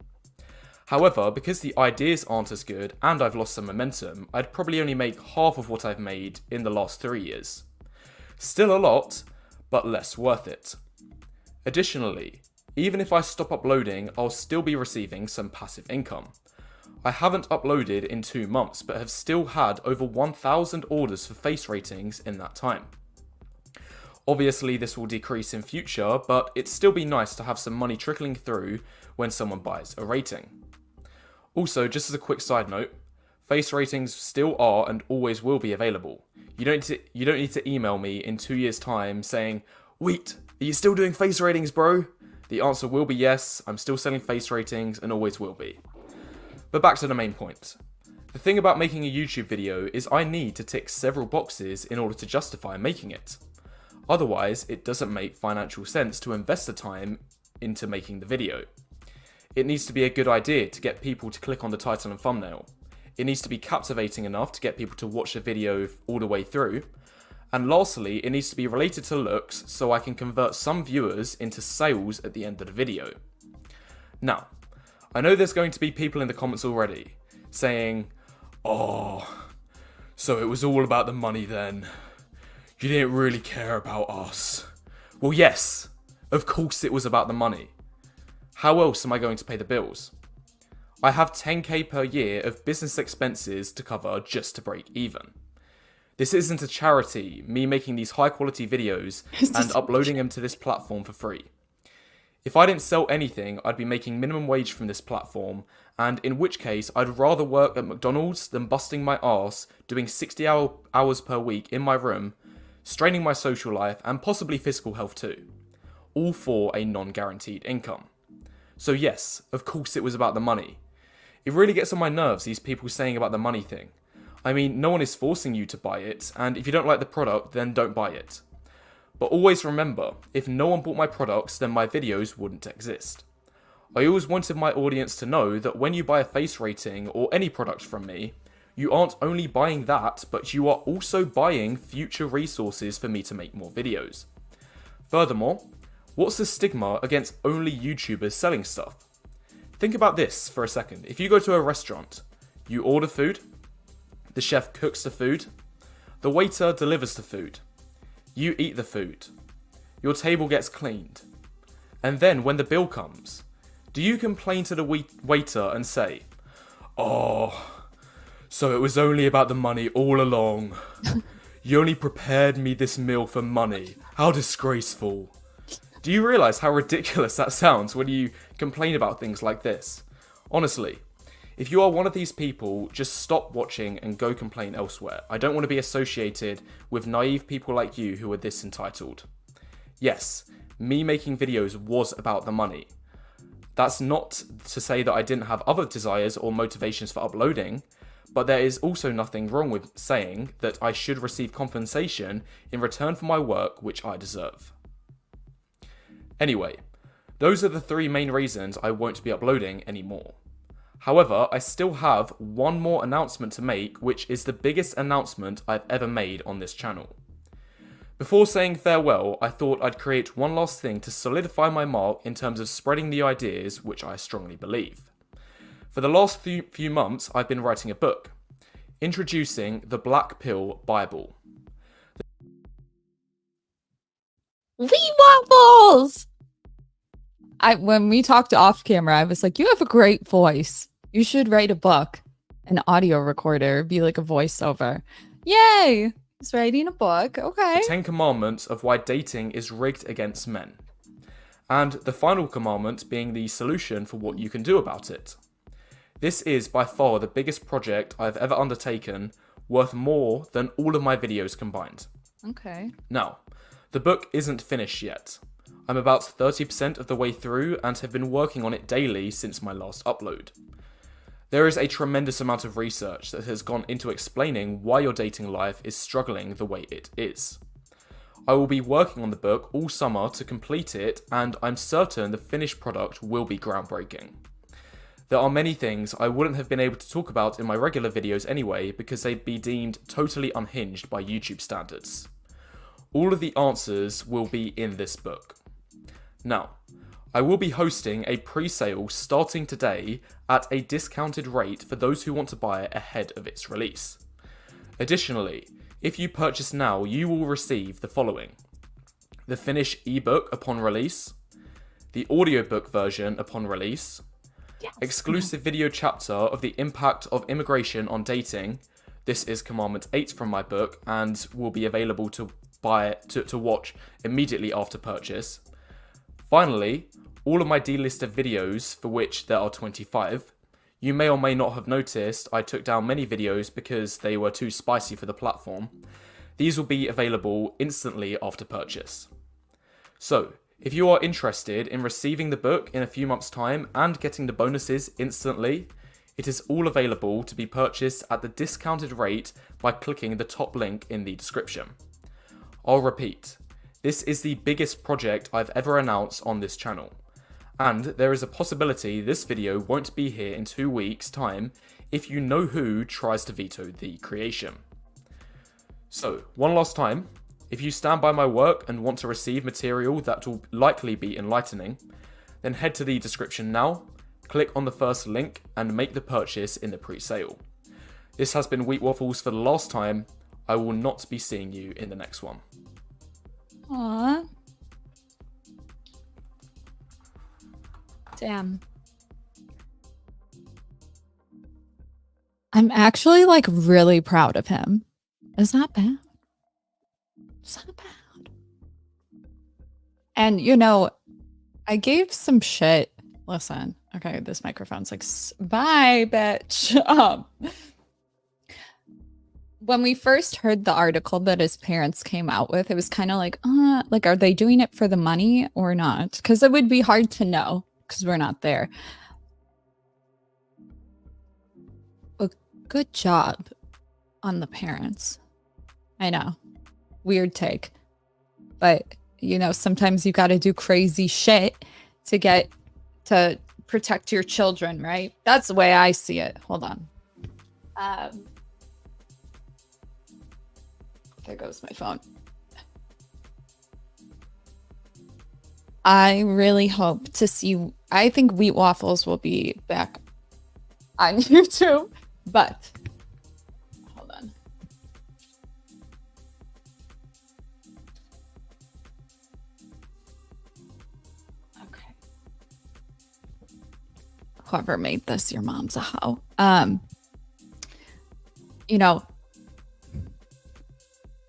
Speaker 3: However, because the ideas aren't as good and I've lost some momentum, I'd probably only make half of what I've made in the last 3 years. Still a lot, but less worth it. Additionally, even if I stop uploading, I'll still be receiving some passive income. I haven't uploaded in 2 months, but have still had over 1,000 orders for face ratings in that time. Obviously, this will decrease in future, but it'd still be nice to have some money trickling through when someone buys a rating. Also, just as a quick side note, face ratings still are and always will be available. You don't need to email me in 2 years' time saying, "Wait, are you still doing face ratings, bro?" The answer will be yes, I'm still selling face ratings and always will be. But back to the main point. The thing about making a YouTube video is I need to tick several boxes in order to justify making it. Otherwise, it doesn't make financial sense to invest the time into making the video. It needs to be a good idea to get people to click on the title and thumbnail. It needs to be captivating enough to get people to watch the video all the way through. And lastly, it needs to be related to looks so I can convert some viewers into sales at the end of the video. Now, I know there's going to be people in the comments already saying, "Oh, So it was all about the money then. You didn't really care about us. Well, yes, of course it was about the money. How else am I going to pay the bills? I have 10k per year of business expenses to cover just to break even. This isn't a charity, me making these high quality videos and uploading them to this platform for free. If I didn't sell anything, I'd be making minimum wage from this platform, and in which case I'd rather work at McDonald's than busting my arse doing 60 hours per week in my room, straining my social life and possibly physical health too, all for a non-guaranteed income. So yes, of course it was about the money. It really gets on my nerves, these people saying about the money thing. I mean, no one is forcing you to buy it, and if you don't like the product, then don't buy it. But always remember, if no one bought my products, then my videos wouldn't exist. I always wanted my audience to know that when you buy a face rating or any product from me, you aren't only buying that, but you are also buying future resources for me to make more videos. Furthermore, what's the stigma against only YouTubers selling stuff? Think about this for a second. If you go to a restaurant, you order food, the chef cooks the food, the waiter delivers the food, you eat the food, your table gets cleaned, and then when the bill comes, do you complain to the waiter and say, "Oh, so it was only about the money all along. You only prepared me this meal for money. How disgraceful." Do you realise how ridiculous that sounds when you complain about things like this? Honestly, if you are one of these people, just stop watching and go complain elsewhere. I don't want to be associated with naive people like you who are this entitled. Yes, me making videos was about the money. That's not to say that I didn't have other desires or motivations for uploading, but there is also nothing wrong with saying that I should receive compensation in return for my work, which I deserve. Anyway, those are the 3 main reasons I won't be uploading anymore. However, I still have one more announcement to make, which is the biggest announcement I've ever made on this channel. Before saying farewell, I thought I'd create one last thing to solidify my mark in terms of spreading the ideas which I strongly believe. For the last few months, I've been writing a book, introducing the Black Pill Bible.
Speaker 1: We Waffles! When we talked off camera, I was like, you have a great voice. You should write a book, an audio recorder, be like a voiceover. Yay! He's writing a book. Okay.
Speaker 3: The 10 Commandments of why dating is rigged against men. And the final commandment being the solution for what you can do about it. This is by far the biggest project I've ever undertaken, worth more than all of my videos combined.
Speaker 1: Okay.
Speaker 3: Now, the book isn't finished yet. I'm about 30% of the way through and have been working on it daily since my last upload. There is a tremendous amount of research that has gone into explaining why your dating life is struggling the way it is. I will be working on the book all summer to complete it, and I'm certain the finished product will be groundbreaking. There are many things I wouldn't have been able to talk about in my regular videos anyway because they'd be deemed totally unhinged by YouTube standards. All of the answers will be in this book. Now, I will be hosting a pre-sale starting today at a discounted rate for those who want to buy it ahead of its release. Additionally, if you purchase now, you will receive the following: the finished ebook upon release, the audiobook version upon release, exclusive video chapter of the impact of immigration on dating. This is Commandment 8 from my book and will be available to watch immediately after purchase. Finally, all of my delisted videos, for which there are 25. You may or may not have noticed I took down many videos because they were too spicy for the platform. These will be available instantly after purchase. So, if you are interested in receiving the book in a few months' time and getting the bonuses instantly, it is all available to be purchased at the discounted rate by clicking the top link in the description. I'll repeat, this is the biggest project I've ever announced on this channel, and there is a possibility this video won't be here in 2 weeks' time if you know who tries to veto the creation. So, one last time, if you stand by my work and want to receive material that will likely be enlightening, then head to the description now, click on the first link and make the purchase in the pre-sale. This has been Wheat Waffles for the last time. I will not be seeing you in the next one.
Speaker 1: Aww. Damn. I'm actually like really proud of him. It's not bad. It's not bad. And you know, I gave some shit. Listen, okay, this microphone's like, bye, bitch. When we first heard the article that his parents came out with, it was kind of like, are they doing it for the money or not? Because it would be hard to know because we're not there. But good job on the parents. I know, weird take, but you know, sometimes you got to do crazy shit to get to protect your children, right? That's the way I see it. Hold on. There goes my phone. I really hope to see, I think Wheat Waffles will be back on YouTube, but hold on. Okay. Whoever made this, your mom's a hoe. You know,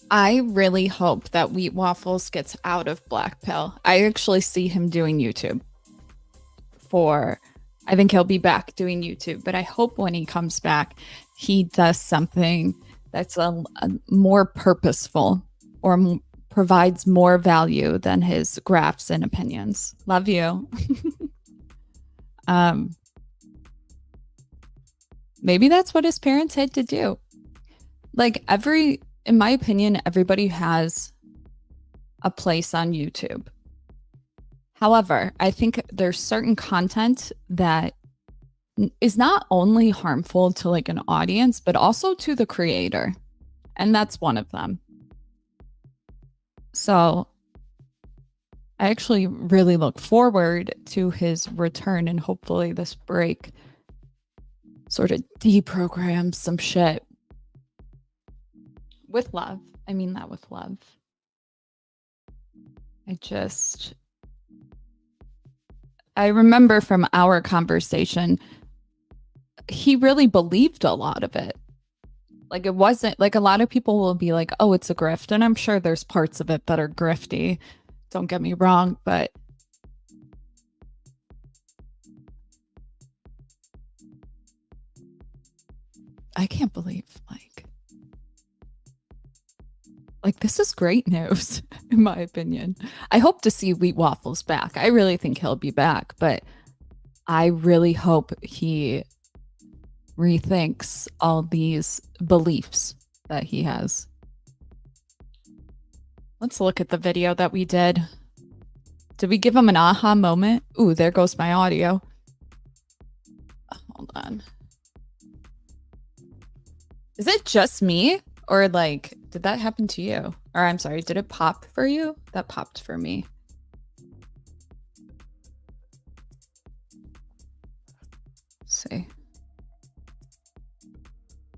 Speaker 1: I really hope that Wheat Waffles gets out of Black Pill. I actually see him doing YouTube I think he'll be back doing YouTube, but I hope when he comes back, he does something that's a more purposeful or provides more value than his graphs and opinions. Love you. Maybe that's what his parents had to do. Like in my opinion, everybody has a place on YouTube. However, I think there's certain content that is not only harmful to like an audience, but also to the creator. And that's one of them. So I actually really look forward to his return, and hopefully this break sort of deprograms some shit. With love. I mean that with love. I remember from our conversation, he really believed a lot of it. Like it wasn't like a lot of people will be like, oh, it's a grift. And I'm sure there's parts of it that are grifty. Don't get me wrong, but I can't believe like this is great news, in my opinion. I hope to see Wheat Waffles back. I really think he'll be back, but I really hope he rethinks all these beliefs that he has. Let's look at the video that we did. Did we give him an aha moment? Ooh, there goes my audio. Hold on. Is it just me? Or like, did that happen to you? Or I'm sorry, did it pop for you? That popped for me. Let's see.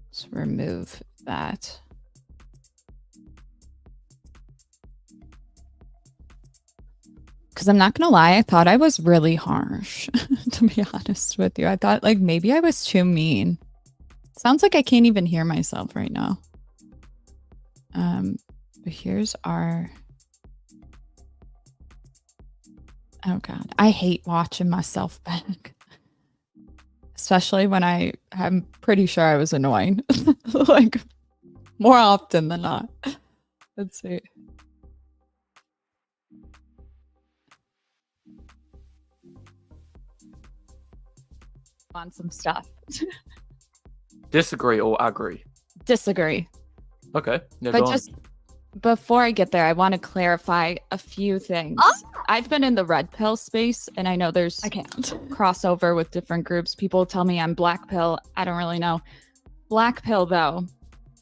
Speaker 1: Let's remove that. Because I'm not going to lie, I thought I was really harsh, to be honest with you. I thought like maybe I was too mean. Sounds like I can't even hear myself right now. But here's our... Oh God, I hate watching myself back. Especially when I'm pretty sure I was annoying. Like, more often than not. Let's see. On some stuff.
Speaker 3: Disagree or agree?
Speaker 1: Disagree.
Speaker 3: Okay. Yeah,
Speaker 1: but
Speaker 3: go
Speaker 1: just before I get there, I want to clarify a few things. I've been in the red pill space, and I know there's crossover with different groups. People tell me I'm black pill. I don't really know. Black pill, though,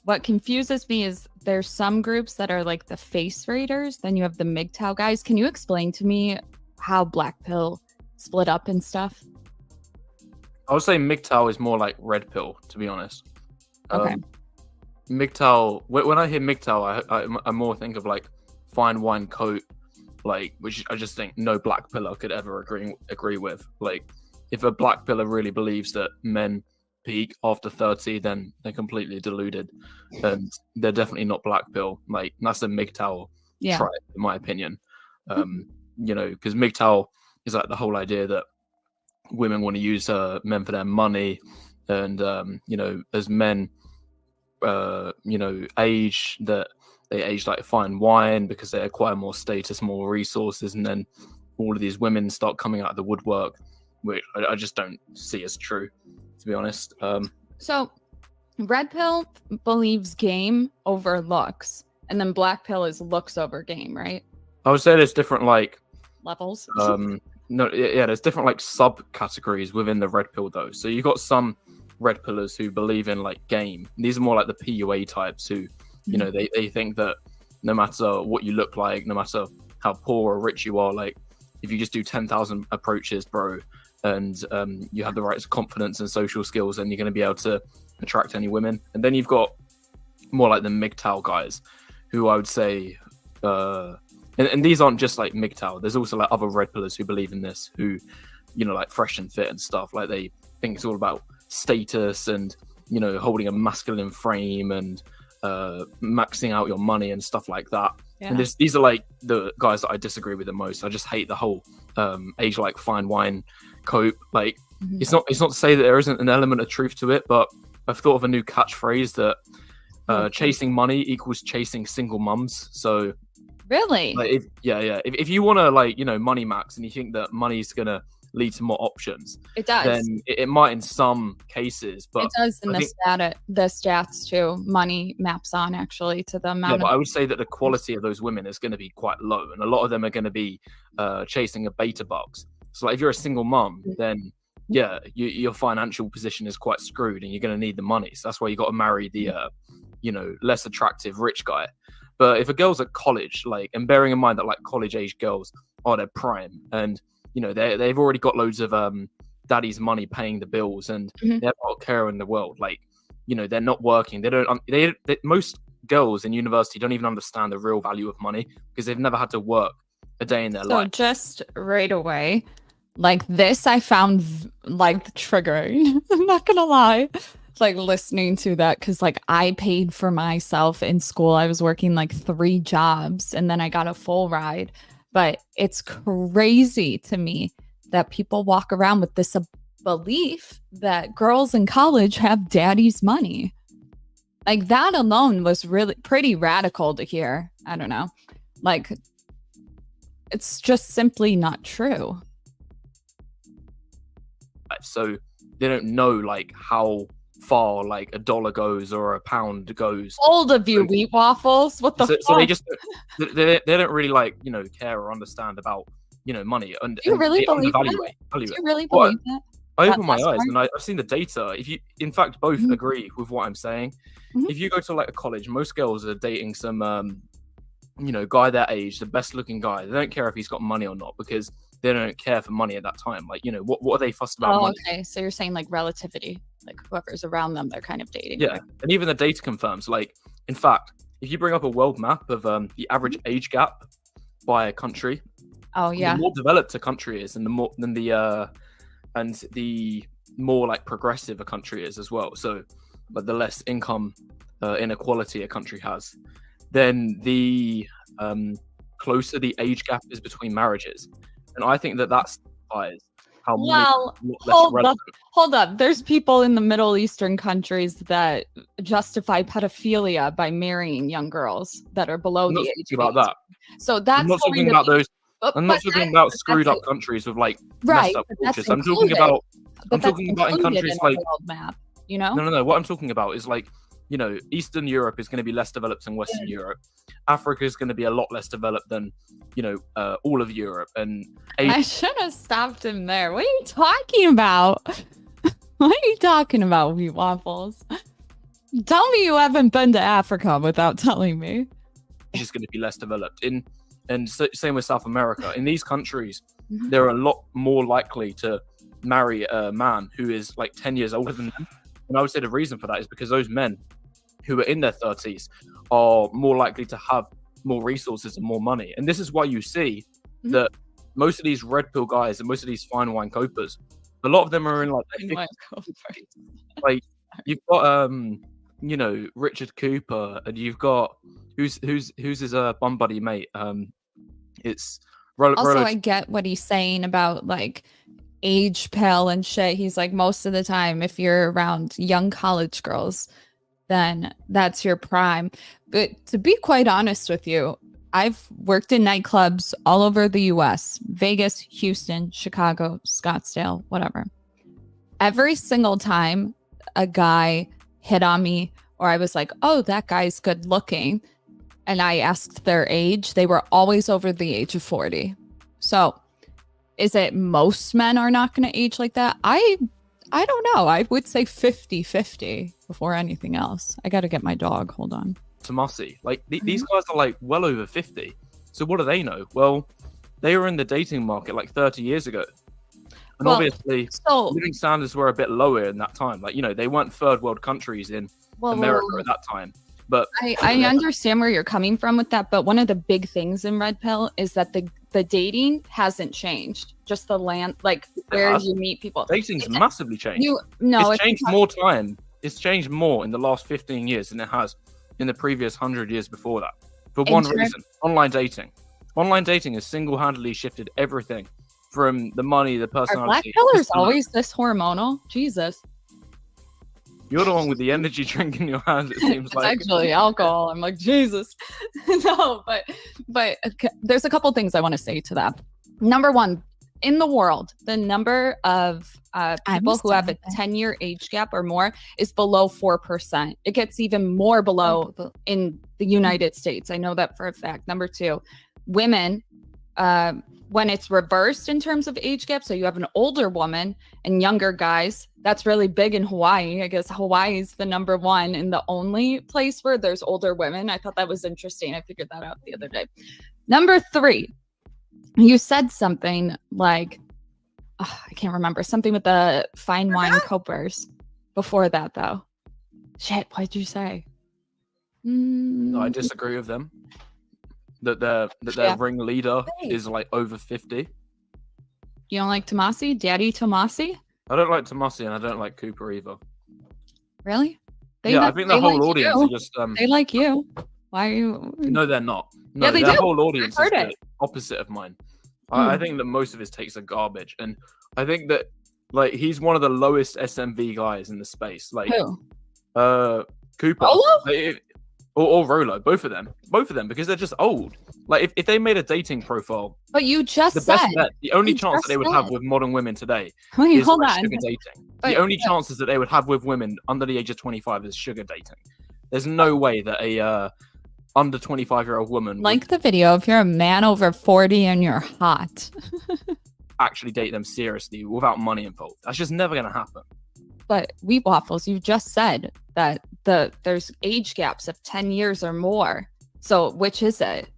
Speaker 1: what confuses me is there's some groups that are like the face raiders. Then you have the MGTOW guys. Can you explain to me how black pill split up and stuff?
Speaker 3: I would say MGTOW is more like red pill, to be honest.
Speaker 1: Okay.
Speaker 3: MGTOW. When I hear MGTOW, I more think of like fine wine coat, like, which I just think no black pillar could ever agree with. Like, if a black pillar really believes that men peak after 30, then they're completely deluded, and they're definitely not black pill. Like, that's a MGTOW tribe, in my opinion. Because MGTOW is like the whole idea that women want to use men for their money, and as men age, that they age like fine wine because they acquire more status, more resources, and then all of these women start coming out of the woodwork, which I just don't see as true, to be honest.
Speaker 1: So red pill believes game over looks, and then black pill is looks over game, right?
Speaker 3: I would say there's different like
Speaker 1: levels.
Speaker 3: There's different like subcategories within the red pill though. So you've got some red pillars who believe in like game. These are more like the PUA types who, they think that no matter what you look like, no matter how poor or rich you are, like if you just do 10,000 approaches, bro, and you have the right confidence and social skills, then you're going to be able to attract any women. And then you've got more like the MGTOW guys, who I would say, and these aren't just like MGTOW. There's also like other red pillars who believe in this, who, like fresh and fit and stuff. Like they think it's all about status and, holding a masculine frame and maxing out your money and stuff like that. Yeah. And these are like the guys that I disagree with the most. I just hate the whole age like fine wine cope. Like it's not to say that there isn't an element of truth to it, but I've thought of a new catchphrase that chasing money equals chasing single mums. So
Speaker 1: really,
Speaker 3: like, if you want to like money max and you think that money's gonna lead to more options,
Speaker 1: it does.
Speaker 3: Then it might in some cases, but
Speaker 1: it does in the stats too. Money maps on actually to the amount.
Speaker 3: Yeah, but I would say that the quality of those women is going to be quite low, and a lot of them are going to be chasing a beta box. So like if you're a single mum, then your financial position is quite screwed, and you're going to need the money. So that's why you got to marry the less attractive rich guy. But if a girl's at college, like, and bearing in mind that like college age girls are their prime, and they've already got loads of daddy's money paying the bills, and they have got care in the world. Like, they're not working. Most girls in university don't even understand the real value of money because they've never had to work a day in their life.
Speaker 1: So just right away, like this, I found like triggering. I'm not gonna lie. Like listening to that, because like I paid for myself in school. I was working like 3 jobs and then I got a full ride. But it's crazy to me that people walk around with this belief that girls in college have daddy's money. Like that alone was really pretty radical to hear. I don't know. Like it's just simply not true.
Speaker 3: So they don't know like how far like $1 goes or a pound goes.
Speaker 1: Old of you, wheat waffles. What the fuck?
Speaker 3: So they just they don't really like care or understand about money. And
Speaker 1: do you really believe that? Do you really believe that?
Speaker 3: I open my eyes and I've seen the data. If you, in fact, both agree with what I'm saying. If you go to like a college, most girls are dating some guy their age, the best looking guy. They don't care if he's got money or not because they don't care for money at that time. Like, what are they fussed about money?
Speaker 1: Okay. So you're saying like relativity, like whoever's around them, they're kind of dating.
Speaker 3: Yeah. Right? And even the data confirms, like, in fact, if you bring up a world map of the average age gap by a country, the more developed a country is, and the more like progressive a country is as well. So, but the less income inequality a country has, then the closer the age gap is between marriages. And I think that signifies how
Speaker 1: hold up. There's people in the Middle Eastern countries that justify pedophilia by marrying young girls that are below the age.
Speaker 3: About that.
Speaker 1: So that's
Speaker 3: I'm not talking about those. I'm not talking about screwed up countries with like messed up cultures. I'm talking about in countries like
Speaker 1: map.
Speaker 3: No. What I'm talking about is like Eastern Europe is going to be less developed than Western Europe. Africa is going to be a lot less developed than all of Europe. And
Speaker 1: I should have stopped him there. What are you talking about? What are you talking about, wheat waffles? Tell me you haven't been to Africa without telling me.
Speaker 3: It's just going to be less developed. Same with South America. In these countries, they're a lot more likely to marry a man who is like 10 years older than them. And I would say the reason for that is because those men who are in their 30s are more likely to have more resources and more money. And this is why you see that most of these red pill guys and most of these fine wine copers, a lot of them are in like their 50s. Like you've got Richard Cooper, and you've got who's his bum buddy mate. It's
Speaker 1: Also, I get what he's saying about like age pal and shit. He's like, most of the time, if you're around young college girls, then that's your prime. But to be quite honest with you, I've worked in nightclubs all over the US, Vegas, Houston, Chicago, Scottsdale, whatever. Every single time a guy hit on me, or I was like, oh, that guy's good looking, and I asked their age, they were always over the age of 40. So is it most men are not going to age like that? I don't know. I would say 50-50 before anything else. I got to get my dog. Hold on.
Speaker 3: Tomasi. Like these guys are like well over 50. So what do they know? Well, they were in the dating market like 30 years ago. And obviously living standards were a bit lower in that time. Like, they weren't third world countries in America at that time. But
Speaker 1: I understand where you're coming from with that, but one of the big things in Red Pill is that the dating hasn't changed. Just the land, like where you meet people.
Speaker 3: Dating's massively changed. It's changed more time. It's changed more in the last 15 years than it has in the previous 100 years before that. For one reason, online dating. Online dating has single-handedly shifted everything from the money, the personality.
Speaker 1: Are black pillars always this hormonal? Jesus.
Speaker 3: You're the one with the energy drink in your hand, it seems like.
Speaker 1: It's actually alcohol. I'm like, Jesus. No, but there's a couple things I want to say to that. Number one, in the world, the number of people who have a 10-year age gap or more is below 4%. It gets even more below in the United States. I know that for a fact. Number two, women, when it's reversed in terms of age gap, so you have an older woman and younger guys, that's really big in Hawaii. I guess Hawaii is the number one and the only place where there's older women. I thought that was interesting. I figured that out the other day. Number three, you said something like, I can't remember, something with the fine wine copers. Before that, though. Shit, what did you say?
Speaker 3: No, I disagree with them. That their ringleader is like over 50.
Speaker 1: You don't like Tomasi? Daddy Tomasi?
Speaker 3: I don't like Tomasi and I don't like Cooper either.
Speaker 1: Really?
Speaker 3: I think the whole audience are just...
Speaker 1: they like you. Why are you...
Speaker 3: No, they're not. No,
Speaker 1: their
Speaker 3: whole audience is the opposite of mine. I think that most of his takes are garbage. And I think that like he's one of the lowest SMV guys in the space. Like
Speaker 1: who?
Speaker 3: Cooper.
Speaker 1: Rolo?
Speaker 3: Or Rolo, both of them, because they're just old. Like if they made a dating profile,
Speaker 1: but you just
Speaker 3: the
Speaker 1: said
Speaker 3: best bet, the only chance that they would have with modern women today
Speaker 1: Wait,
Speaker 3: is
Speaker 1: hold
Speaker 3: like
Speaker 1: on.
Speaker 3: sugar dating. The only chances that they would have with women under the age of 25 is sugar dating. There's no way that a under 25-year-old woman
Speaker 1: like the video if you're a man over 40 and you're hot.
Speaker 3: actually date them seriously without money involved. That's just never going to happen.
Speaker 1: But Waffles, you just said that there's age gaps of 10 years or more. So which is it?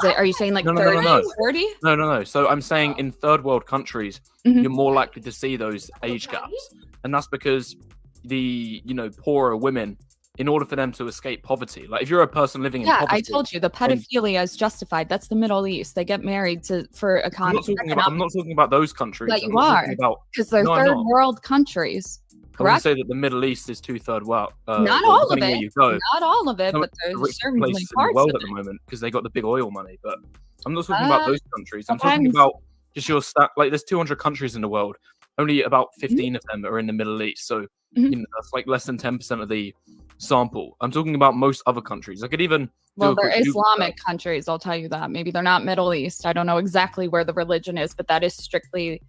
Speaker 1: Are you saying like 30, 40?
Speaker 3: No. So I'm saying in third world countries, you're more likely to see those age gaps. And that's because the, poorer women, in order for them to escape poverty, like if you're a person living in poverty.
Speaker 1: I told you the pedophilia is justified. That's the Middle East. They get married for economy.
Speaker 3: I'm not talking about those countries.
Speaker 1: But you are, because they're third world countries. Correct?
Speaker 3: I would say that the Middle East is two third world.
Speaker 1: Not all of it. Not all of it, but there's certainly parts
Speaker 3: in the world
Speaker 1: of
Speaker 3: at the moment because they got the big oil money. But I'm not talking about those countries. I'm talking about just your stat. Like there's 200 countries in the world. Only about 15 of them are in the Middle East. So that's like less than 10% of the sample. I'm talking about most other countries. I could even
Speaker 1: they're Islamic countries. I'll tell you that. Maybe they're not Middle East. I don't know exactly where the religion is, but that is strictly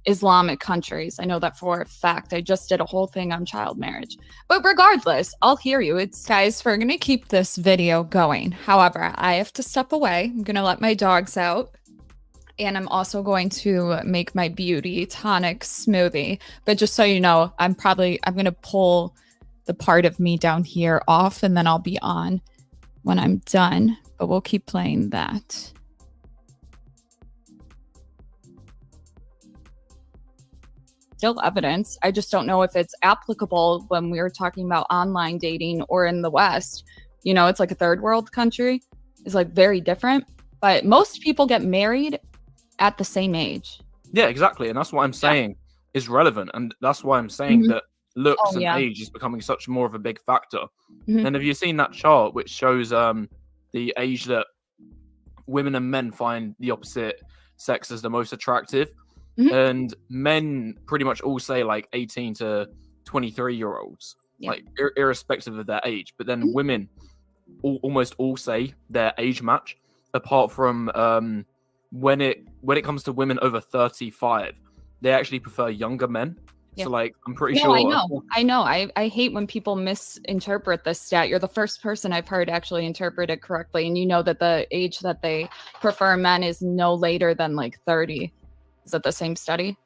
Speaker 1: Islamic countries. I know that for a fact. I just did a whole thing on child marriage. But regardless, I'll hear you. Guys, we're going to keep this video going. However, I have to step away. I'm going to let my dogs out. And I'm also going to make my beauty tonic smoothie. But just so you know, I'm going to pull the part of me down here off and then I'll be on when I'm done. But we'll keep playing that. still evidence. I just don't know if it's applicable when we were talking about online dating or in the West. You know, it's like a third world country. It's like very different. But most people get married at the same age.
Speaker 3: Yeah, exactly. And that's what I'm saying is relevant. And that's why I'm saying that looks and age is becoming such more of a big factor. And have you seen that chart which shows the age that women and men find the opposite sex as the most attractive? And men pretty much all say like 18 to 23-year-olds, like irrespective of their age. But then women almost all say their age match, apart from when it comes to women over 35, they actually prefer younger men. So like, I'm pretty sure.
Speaker 1: I know. I hate when people misinterpret this stat. You're the first person I've heard actually interpret it correctly. And you know that the age that they prefer men is no later than like 30. Is that the same study?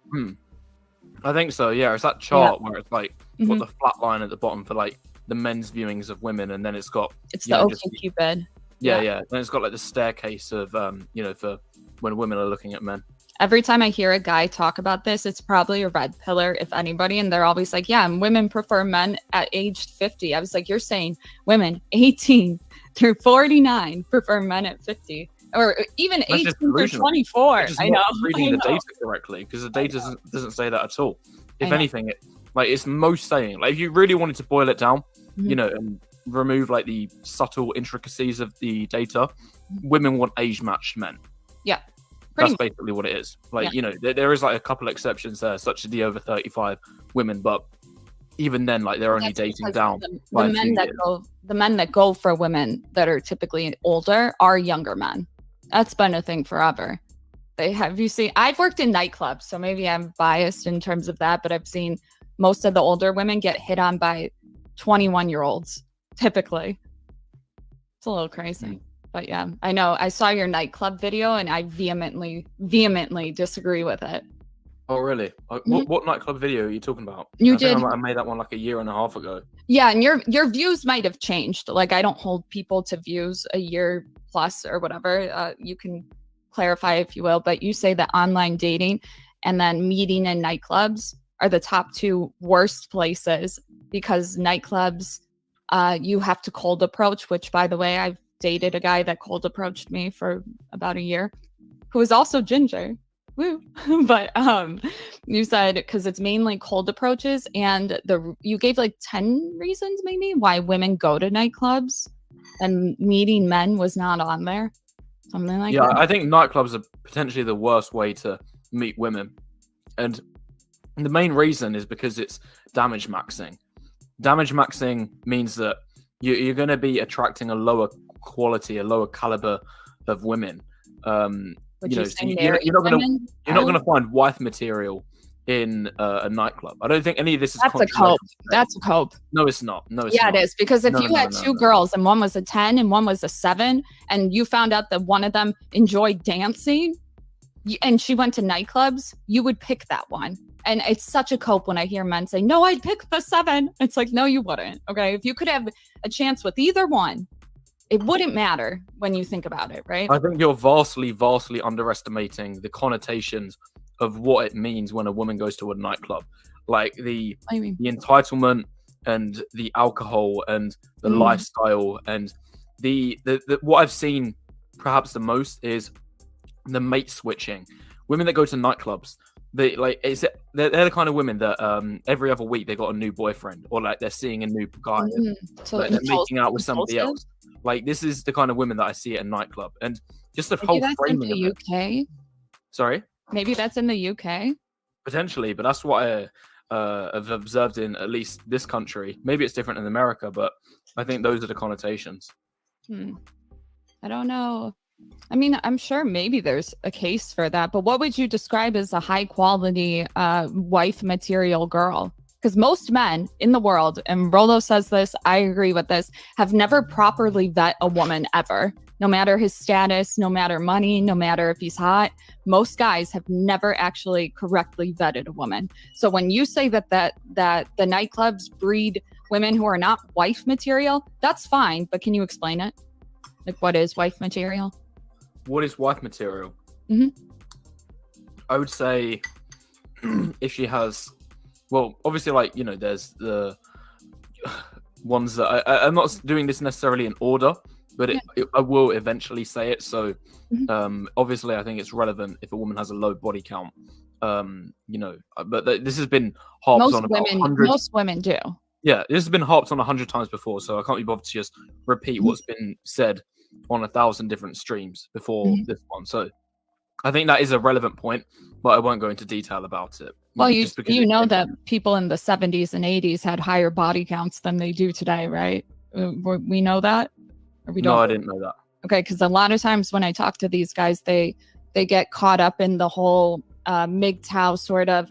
Speaker 3: I think so. Yeah. It's that chart where it's like got the flat line at the bottom for like the men's viewings of women. And then it's got,
Speaker 1: it's the OkCupid.
Speaker 3: Yeah. Then it's got like the staircase of, for when women are looking at men.
Speaker 1: Every time I hear a guy talk about this, it's probably a red pillar, if anybody. And they're always like, yeah, and women prefer men at age 50. I was like, you're saying women 18 through 49 prefer men at 50. Or even 18 through 24. I know.
Speaker 3: Reading the data correctly, because the data doesn't say that at all. If anything, it's most saying, like, if you really wanted to boil it down, and remove like the subtle intricacies of the data, women want age-matched men.
Speaker 1: Yeah.
Speaker 3: That's basically what it is. Like, there is like a couple exceptions there, such as the over 35 women, but even then, like, they're only dating down.
Speaker 1: The men that go for women that are typically older are younger men. That's been a thing forever. I've worked in nightclubs, so maybe I'm biased in terms of that, but I've seen most of the older women get hit on by 21-year-olds, typically. It's a little crazy. But yeah, I know. I saw your nightclub video and I vehemently disagree with it.
Speaker 3: Oh, really? What nightclub video are you talking about? I made that one like a year and a half ago.
Speaker 1: Yeah, and your views might have changed. Like, I don't hold people to views a year plus or whatever. You can clarify if you will, but you say that online dating and then meeting in nightclubs are the top two worst places, because nightclubs, you have to cold approach, which, by the way, I've dated a guy that cold approached me for about a year, who was also ginger. Woo. But you said because it's mainly cold approaches, and you gave like 10 reasons maybe why women go to nightclubs, and meeting men was not on there. Something like that.
Speaker 3: Yeah, I think nightclubs are potentially the worst way to meet women. And the main reason is because it's damage maxing. Damage maxing means that you're going to be attracting a lower quality, a lower caliber of women. You're not going to find wife material in a nightclub. I don't think any of this is.
Speaker 1: That's a cope. That's a cope.
Speaker 3: No, it's not. No, it's not.
Speaker 1: It is, because if you had two girls and one was a 10 and one was a 7, and you found out that one of them enjoyed dancing, and she went to nightclubs, you would pick that one. And it's such a cope when I hear men say, "No, I'd pick the 7." It's like, no, you wouldn't. Okay, if you could have a chance with either one, it wouldn't matter when you think about it, right?
Speaker 3: I think you're vastly underestimating the connotations of what it means when a woman goes to a nightclub. Like the entitlement and the alcohol and the lifestyle, and the what I've seen perhaps the most is the mate switching. Women that go to nightclubs, they're the kind of women that every other week they got a new boyfriend, or like they're seeing a new guy, so they're making out with somebody else. Like, this is the kind of women that I see at a nightclub, and just the whole framing of it.
Speaker 1: UK.
Speaker 3: Sorry,
Speaker 1: maybe that's in the UK.
Speaker 3: Potentially, but that's what I have observed in at least this country. Maybe it's different in America, but I think those are the connotations.
Speaker 1: I don't know. I mean, I'm sure maybe there's a case for that, but what would you describe as a high quality wife material girl? Because most men in the world, and Rolo says this, I agree with this, have never properly vet a woman ever. No matter his status, no matter money, no matter if he's hot, most guys have never actually correctly vetted a woman. So when you say that the nightclubs breed women who are not wife material, that's fine, but can you explain it? Like, what is wife material?
Speaker 3: What is wife material? I would say if she has Well, obviously, like, there's the ones that I'm not doing this necessarily in order, but I will eventually say it. So, obviously, I think it's relevant if a woman has a low body count. But this has been harped on about hundreds.
Speaker 1: Most women do.
Speaker 3: Yeah, this has been harped on 100 times before, so I can't be bothered to just repeat what's been said on 1,000 different streams before this one. So I think that is a relevant point, but I won't go into detail about it.
Speaker 1: Well, you know that people in the 70s and 80s had higher body counts than they do today, right? We know that? Or we don't?
Speaker 3: No, I didn't know that.
Speaker 1: Okay, because a lot of times when I talk to these guys, they get caught up in the whole MGTOW sort of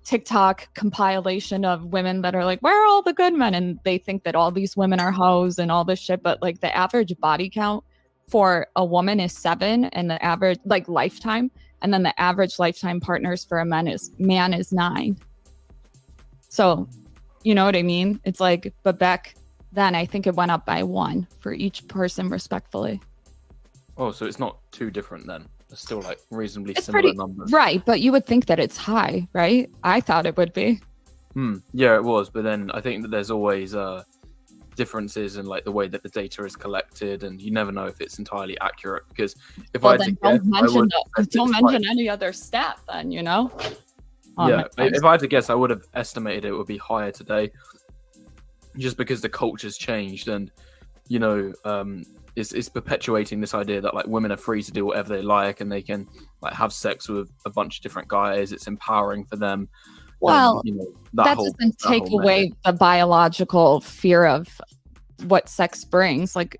Speaker 1: TikTok compilation of women that are like, where are all the good men? And they think that all these women are hoes and all this shit. But like the average body count for a woman is 7, and the average like lifetime, and then the average lifetime partners for a man is 9. So you know what I mean? It's like, but back then I think it went up by 1 for each person respectfully.
Speaker 3: Oh, so it's not too different then. It's still like reasonably similar numbers.
Speaker 1: Right, but you would think that it's high, right? I thought it would be.
Speaker 3: Yeah, it was, but then I think that there's always differences in like the way that the data is collected, and you never know if it's entirely accurate, because if I had to guess,
Speaker 1: don't mention any other stat then,
Speaker 3: if I had to guess, I would have estimated it would be higher today, just because the culture's changed, and is perpetuating this idea that like women are free to do whatever they like, and they can like have sex with a bunch of different guys. It's empowering for them.
Speaker 1: Well, that doesn't take away the biological fear of what sex brings. Like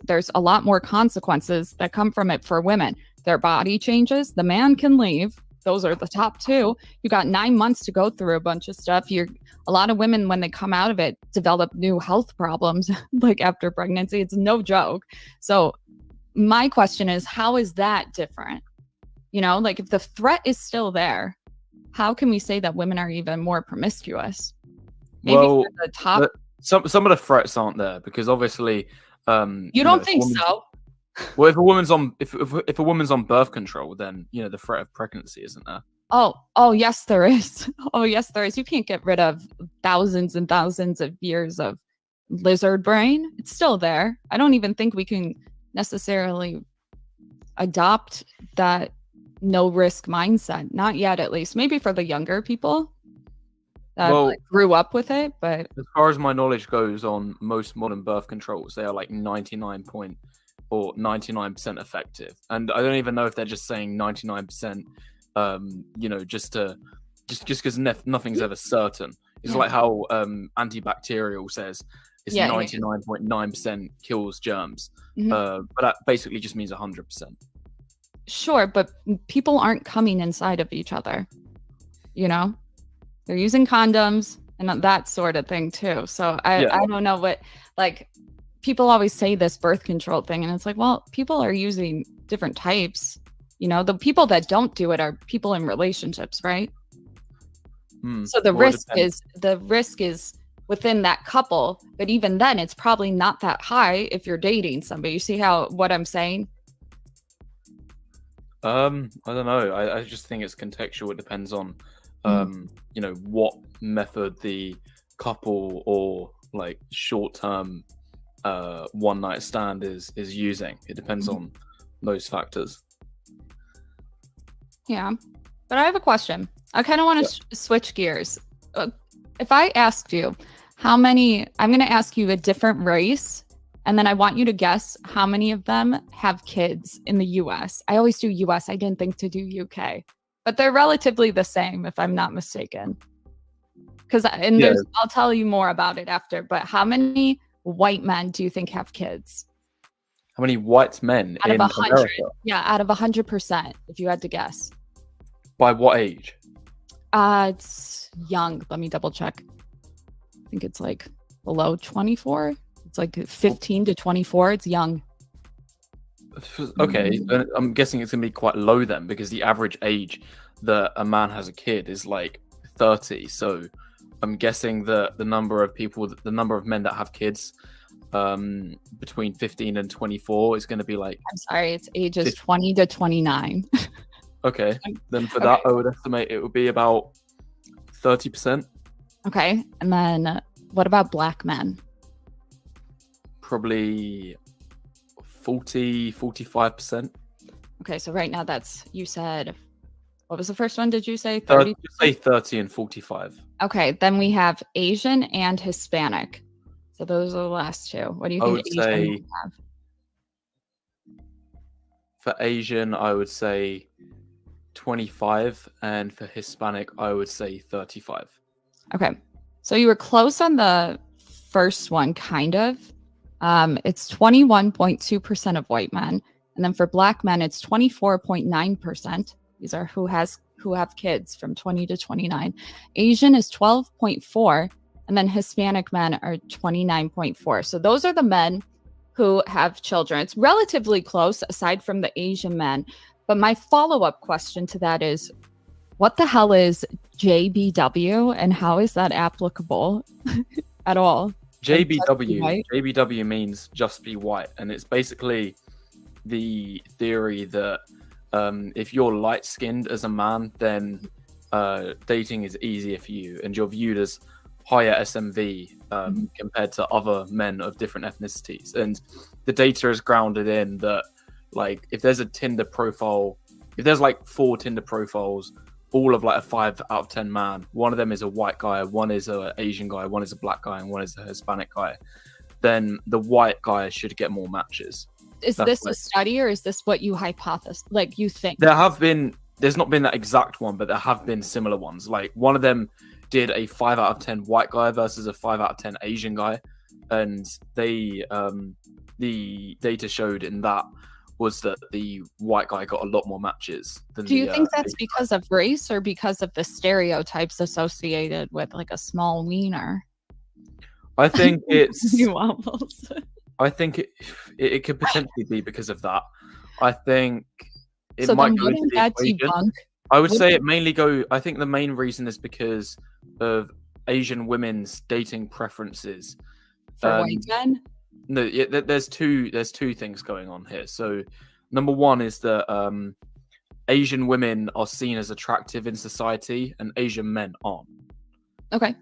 Speaker 1: there's a lot more consequences that come from it for women. Their body changes. The man can leave. Those are the top 2. You got 9 months to go through a bunch of stuff. A lot of women, when they come out of it, develop new health problems like after pregnancy. It's no joke. So my question is, how is that different? Like if the threat is still there, how can we say that women are even more promiscuous? Maybe the top.
Speaker 3: Some of the threats aren't there, because obviously
Speaker 1: you don't think so?
Speaker 3: Well, if a woman's on birth control, then the threat of pregnancy isn't there.
Speaker 1: Oh yes, there is. Oh yes, there is. You can't get rid of thousands and thousands of years of lizard brain. It's still there. I don't even think we can necessarily adopt that no risk mindset. Not yet, at least. Maybe for the younger people that grew up with it. But
Speaker 3: as far as my knowledge goes on most modern birth controls, they are like 99% effective, and I don't even know if they're just saying 99%, just because nothing's ever certain. It's like how antibacterial says it's 99.9% kills germs, but that basically just means 100%.
Speaker 1: Sure, but people aren't coming inside of each other. They're using condoms and that sort of thing too. So I don't know what, like, people always say this birth control thing, and it's like, well, people are using different types. The people that don't do it are people in relationships, right? So the risk is within that couple, but even then it's probably not that high if you're dating somebody. You see what I'm saying?
Speaker 3: I don't know. I just think it's contextual. It depends on what method the couple or like short-term one night stand is using. It depends on those factors.
Speaker 1: Yeah, but I have a question. I kind of want to switch gears. If I asked you I'm going to ask you a different race, and then I want you to guess how many of them have kids in the US. I always do US. I didn't think to do UK, but they're relatively the same if I'm not mistaken. I'll tell you more about it after, but how many white men do you think have kids?
Speaker 3: How many white men
Speaker 1: out
Speaker 3: in
Speaker 1: of 100?
Speaker 3: America?
Speaker 1: Yeah, out of 100%, if you had to guess.
Speaker 3: By what age?
Speaker 1: It's young. Let me double check. I think it's like below 24. It's like 15 to 24. It's young.
Speaker 3: Okay, I'm guessing it's going to be quite low then, because the average age that a man has a kid is like 30. So I'm guessing that the number of men that have kids between 15 and 24 is going to be like...
Speaker 1: I'm sorry, it's ages 20 to 29.
Speaker 3: Okay, then for that, I would estimate it would be about 30%.
Speaker 1: Okay. And then what about black men?
Speaker 3: Probably 45%.
Speaker 1: Okay, so right now you said, what was the first one? Did you say
Speaker 3: 30?
Speaker 1: 30?
Speaker 3: Say 30 and 45.
Speaker 1: Okay, then we have Asian and Hispanic. So those are the last two. What do you
Speaker 3: I
Speaker 1: think
Speaker 3: would
Speaker 1: Asian
Speaker 3: say
Speaker 1: would have?
Speaker 3: for Asian, I would say 25, and for Hispanic, I would say 35.
Speaker 1: Okay, so you were close on the first one, kind of. It's 21.2% of white men, and then for black men, it's 24.9%. These are who have kids from 20 to 29. Asian is 12.4, and then Hispanic men are 29.4. So those are the men who have children. It's relatively close, aside from the Asian men. But my follow-up question to that is, what the hell is JBW, and how is that applicable at all?
Speaker 3: JBW means just be white, and it's basically the theory that if you're light-skinned as a man, then dating is easier for you, and you're viewed as higher SMV compared to other men of different ethnicities. And the data is grounded in that, like, if there's a Tinder profile, if there's like 4 Tinder profiles, all of like a 5 out of 10 man, one of them is a white guy, one is an Asian guy, one is a black guy, and one is a Hispanic guy, then the white guy should get more matches.
Speaker 1: Is this a study, or is this what you hypothesize? Like, you think?
Speaker 3: There's not been that exact one, but there have been similar ones. Like, one of them did a 5 out of 10 white guy versus a 5 out of 10 Asian guy, and the data showed in that was that the white guy got a lot more matches than
Speaker 1: Do you think that's because of race, or because of the stereotypes associated with like a small wiener?
Speaker 3: I think it's
Speaker 1: Waffles.
Speaker 3: I think it could potentially be because of that. I think it
Speaker 1: So
Speaker 3: might
Speaker 1: then
Speaker 3: go into
Speaker 1: wouldn't
Speaker 3: the
Speaker 1: that
Speaker 3: equation.
Speaker 1: debunk?
Speaker 3: I would say it mainly I think the main reason is because of Asian women's dating preferences.
Speaker 1: For white men?
Speaker 3: No, there's two things going on here. So, number one is that Asian women are seen as attractive in society, and Asian men aren't.
Speaker 1: Okay.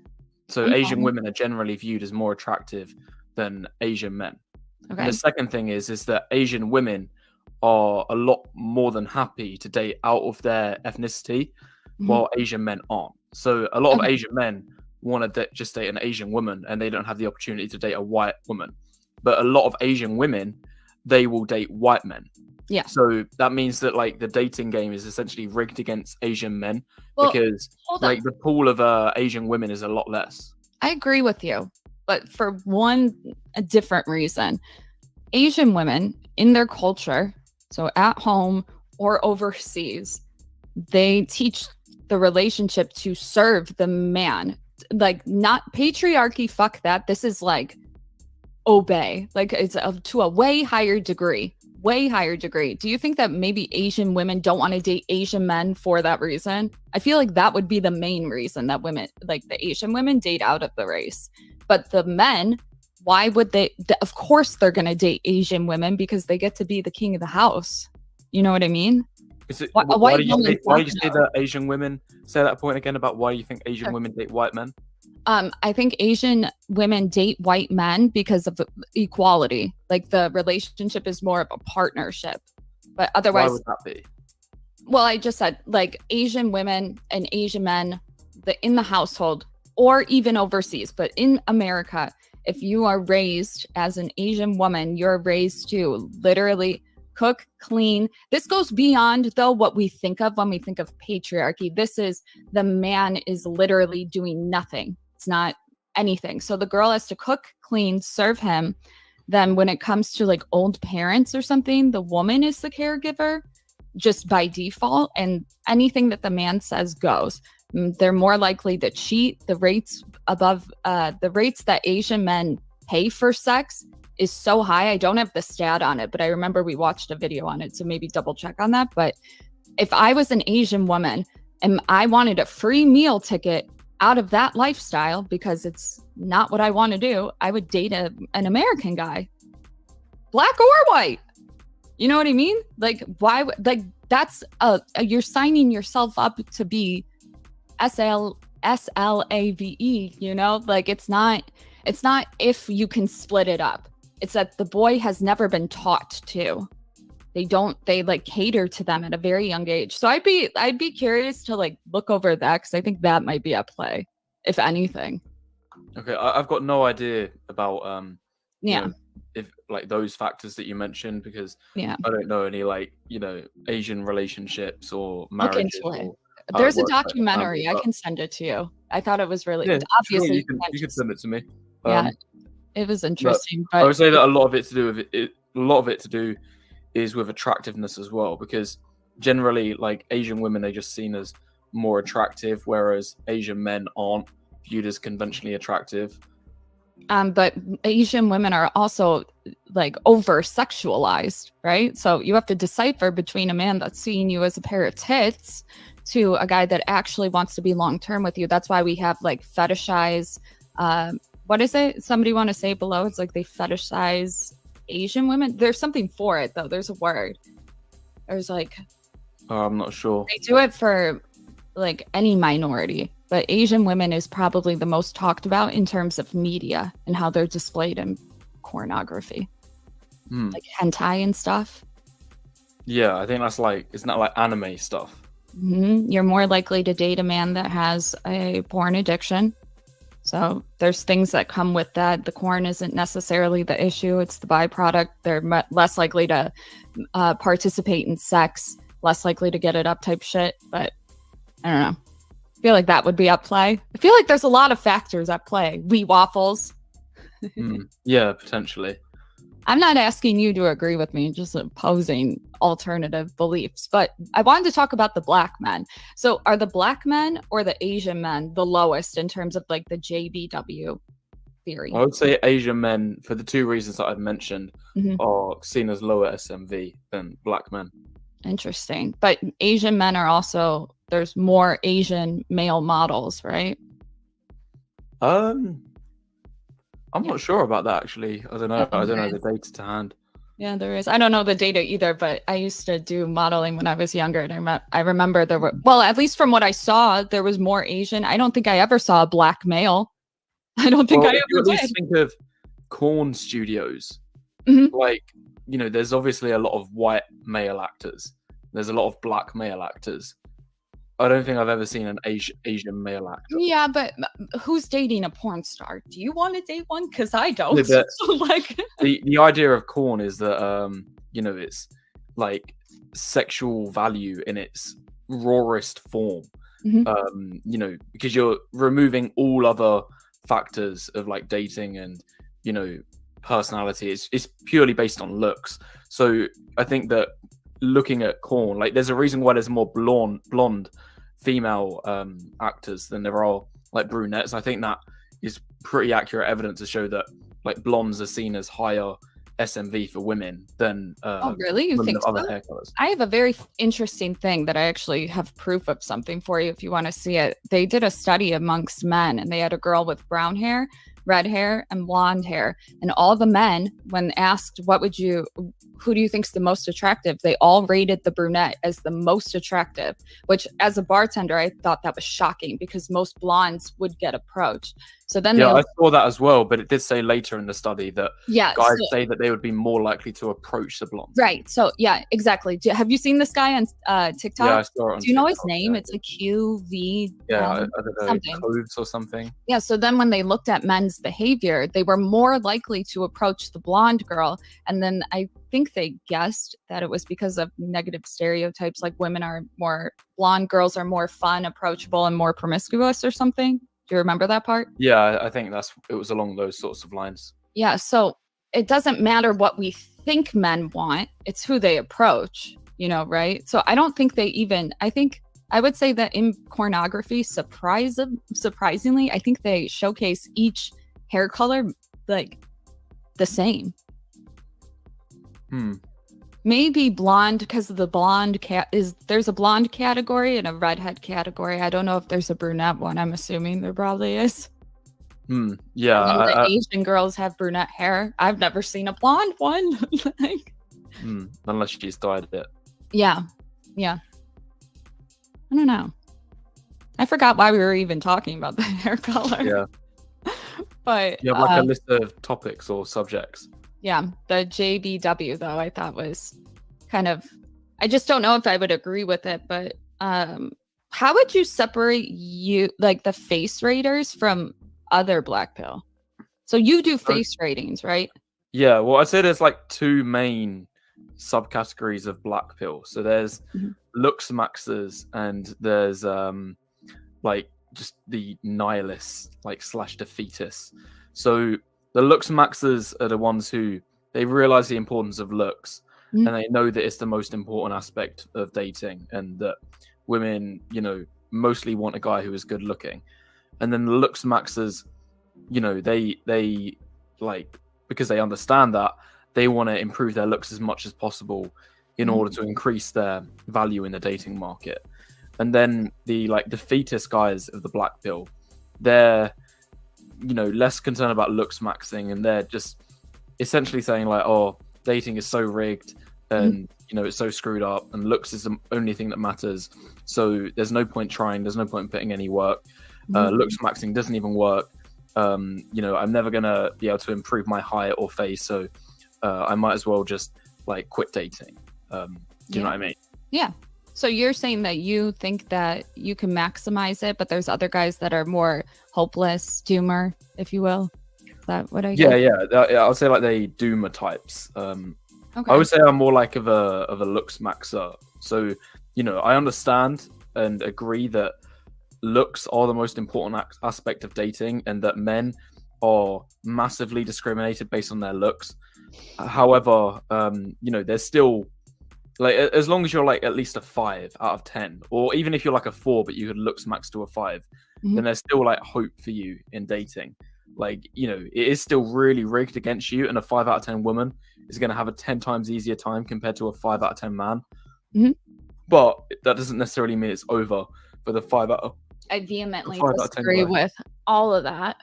Speaker 3: So Asian women are generally viewed as more attractive than Asian men.
Speaker 1: Okay.
Speaker 3: And the second thing is that Asian women are a lot more than happy to date out of their ethnicity, while Asian men aren't. So a lot of Asian men want to just date an Asian woman, and they don't have the opportunity to date a white woman. But a lot of Asian women, they will date white men.
Speaker 1: Yeah.
Speaker 3: So that means that, like, the dating game is essentially rigged against Asian men, because like the pool of Asian women is a lot less.
Speaker 1: I agree with you, but for a different reason. Asian women in their culture, so at home or overseas, they teach the relationship to serve the man. Like, not patriarchy, fuck that. This is like obey. Like, it's to a way higher degree. Do you think that maybe Asian women don't want to date Asian men for that reason? I feel like that would be the main reason that women, like the Asian women, date out of the race. But the men, why would they? Of course they're going to date Asian women, because they get to be the king of the house. You know what I mean?
Speaker 3: Why do you say that Asian women? Say that point again about why you think Asian women date white men.
Speaker 1: I think Asian women date white men because of equality. Like, the relationship is more of a partnership. But otherwise,
Speaker 3: why would that be?
Speaker 1: Well, I just said, like, Asian women and Asian men in the household, or even overseas, but in America, if you are raised as an Asian woman, you're raised to literally cook, clean. This goes beyond, though, what we think of when we think of patriarchy. This is, the man is literally doing nothing. It's not anything. So the girl has to cook, clean, serve him. Then when it comes to like old parents or something, the woman is the caregiver just by default, and anything that the man says goes. They're more likely to cheat. The rates that Asian men pay for sex is so high. I don't have the stat on it, but I remember we watched a video on it, so maybe double check on that. But if I was an Asian woman and I wanted a free meal ticket out of that lifestyle, because it's not what I want to do, I would date an American guy, black or white. You know what I mean? Like, why? Like, that's you're signing yourself up to be SLAVE, you know? Like it's not if you can split it up. It's that the boy has never been taught to. They like cater to them at a very young age. So I'd be curious to like look over that because I think that might be at play, if anything.
Speaker 3: Okay, I've got no idea about you
Speaker 1: Yeah.
Speaker 3: know, if like those factors that you mentioned, because
Speaker 1: Yeah.
Speaker 3: I don't know any like, Asian relationships or
Speaker 1: Look
Speaker 3: marriages
Speaker 1: into it.
Speaker 3: or how it
Speaker 1: There's a
Speaker 3: works like in the
Speaker 1: documentary.
Speaker 3: family,
Speaker 1: I
Speaker 3: but
Speaker 1: can send it to you. I thought it was really
Speaker 3: yeah, sure,
Speaker 1: obviously
Speaker 3: you can send it to me.
Speaker 1: yeah, it was
Speaker 3: But
Speaker 1: interesting,
Speaker 3: I
Speaker 1: but
Speaker 3: would say that a lot of it to do with it, a lot of it to do is with attractiveness as well, because generally, like Asian women, they're just seen as more attractive, whereas Asian men aren't viewed as conventionally attractive.
Speaker 1: but Asian women are also like over sexualized, right? So you have to decipher between a man that's seeing you as a pair of tits to a guy that actually wants to be long term with you. That's why we have like fetishize. What is it? Somebody want to say below? It's like they fetishize Asian women. There's something for it though. There's a word. There's like
Speaker 3: I'm not sure.
Speaker 1: they do it for like any minority, but Asian women is probably the most talked about in terms of media and how they're displayed in pornography, like hentai and stuff.
Speaker 3: Yeah, I think that's like, isn't that like anime stuff?
Speaker 1: You're more likely to date a man that has a porn addiction. So there's things that come with that. The porn isn't necessarily the issue. It's the byproduct. They're less likely to participate in sex, less likely to get it up type shit. But I don't know. I feel like that would be at play. I feel like there's a lot of factors at play. We waffles.
Speaker 3: Yeah, potentially.
Speaker 1: I'm not asking you to agree with me, just opposing alternative beliefs. But I wanted to talk about the black men. So are the black men or the Asian men the lowest in terms of like the JBW theory?
Speaker 3: I would say Asian men, for the two reasons that I've mentioned, are seen as lower SMV than black men.
Speaker 1: Interesting. But Asian men are also, there's more Asian male models, right?
Speaker 3: I'm not sure about that actually. I don't know. I don't know the data to hand.
Speaker 1: Yeah, there is. I don't know the data either, but I used to do modeling when I was younger, and I remember there were, well, at least from what I saw, there was more Asian. I don't think I ever saw a black male. I don't think I ever did.
Speaker 3: Think of Corn Studios. Like, there's obviously a lot of white male actors. There's a lot of black male actors. I don't think I've ever seen an Asian male actor.
Speaker 1: Yeah, but who's dating a porn star? Do you want to date one? Because I don't.
Speaker 3: Yeah,
Speaker 1: like
Speaker 3: the idea of Corn is that it's like sexual value in its rawest form. Because you're removing all other factors of like dating and personality. It's purely based on looks. So I think that looking at Corn, like there's a reason why there's more blonde female actors than there are like brunettes. I think that is pretty accurate evidence to show that like blondes are seen as higher SMV for women than
Speaker 1: oh really? You think
Speaker 3: other
Speaker 1: so?
Speaker 3: hair colors.
Speaker 1: I have a very interesting thing that I actually have proof of something for you if you want to see it. They did a study amongst men, and they had a girl with brown hair, red hair, and blonde hair, and all the men, when asked who do you think's the most attractive, they all rated the brunette as the most attractive, which as a bartender I thought that was shocking because most blondes would get approached. So then
Speaker 3: I saw that as well, but it did say later in the study that guys say that they would be more likely to approach the blondes.
Speaker 1: Right. So yeah, exactly. Have you seen this guy on TikTok?
Speaker 3: Yeah, I saw it on
Speaker 1: Do you know his
Speaker 3: TikTok,
Speaker 1: name?
Speaker 3: yeah.
Speaker 1: It's a QV.
Speaker 3: Yeah, I don't know,
Speaker 1: something.
Speaker 3: Coves or something.
Speaker 1: Yeah. So then when they looked at men's behavior, they were more likely to approach the blonde girl. And then I think they guessed that it was because of negative stereotypes, like blonde girls are more fun, approachable, and more promiscuous or something. Do you remember that part?
Speaker 3: Yeah, I think it was along those sorts of lines.
Speaker 1: Yeah, so it doesn't matter what we think men want, it's who they approach, right? So I don't think I would say that in pornography, surprisingly, I think they showcase each hair color like the same. Maybe blonde, because of the blonde there's a blonde category and a redhead category. I don't know if there's a brunette one. I'm assuming there probably is.
Speaker 3: Yeah.
Speaker 1: The Asian girls have brunette hair. I've never seen a blonde one.
Speaker 3: Unless she's dyed it.
Speaker 1: Yeah. I don't know. I forgot why we were even talking about the hair color.
Speaker 3: Yeah.
Speaker 1: But
Speaker 3: You have like a list of topics or subjects.
Speaker 1: yeah, the JBW though, I thought was kind of, I just don't know if I would agree with it, but how would you separate like the face raters from other black pill? So you do face ratings, right?
Speaker 3: Yeah, well, I'd say there's like two main subcategories of black pill. So there's looks maxers and there's like just the nihilists, like slash defeatists. So the looks maxers are the ones who they realize the importance of looks and they know that it's the most important aspect of dating and that women, you know, mostly want a guy who is good looking. And then the looks maxers, you know, they like, because they understand that they want to improve their looks as much as possible in order to increase their value in the dating market. And then the like defeatist guys of the black pill, they're, you know, less concerned about looks maxing and they're just essentially saying like, oh, dating is so rigged and you know it's so screwed up and looks is the only thing that matters, so there's no point trying, there's no point putting any work. Looks maxing doesn't even work. You know, I'm never gonna be able to improve my height or face, so I might as well just like quit dating. Do you know what I mean? Yeah.
Speaker 1: So you're saying that you think that you can maximize it, but there's other guys that are more hopeless, doomer, if you will. Is that what I get?
Speaker 3: Yeah. I'll say like they doomer types.
Speaker 1: Okay.
Speaker 3: I would say I'm more like of a looks maxer. So, you know, I understand and agree that looks are the most important aspect of dating and that men are massively discriminated based on their looks. However, you know, there's still like, as long as you're like at least a 5 out of 10, or even if you're like a 4 but you could looks max to a 5, then there's still like hope for you in dating. Like, you know, it is still really rigged against you, and a 5 out of 10 woman is going to have a 10 times easier time compared to a 5 out of 10 man. But that doesn't necessarily mean it's over for the 5 out of
Speaker 1: I vehemently disagree with all of that.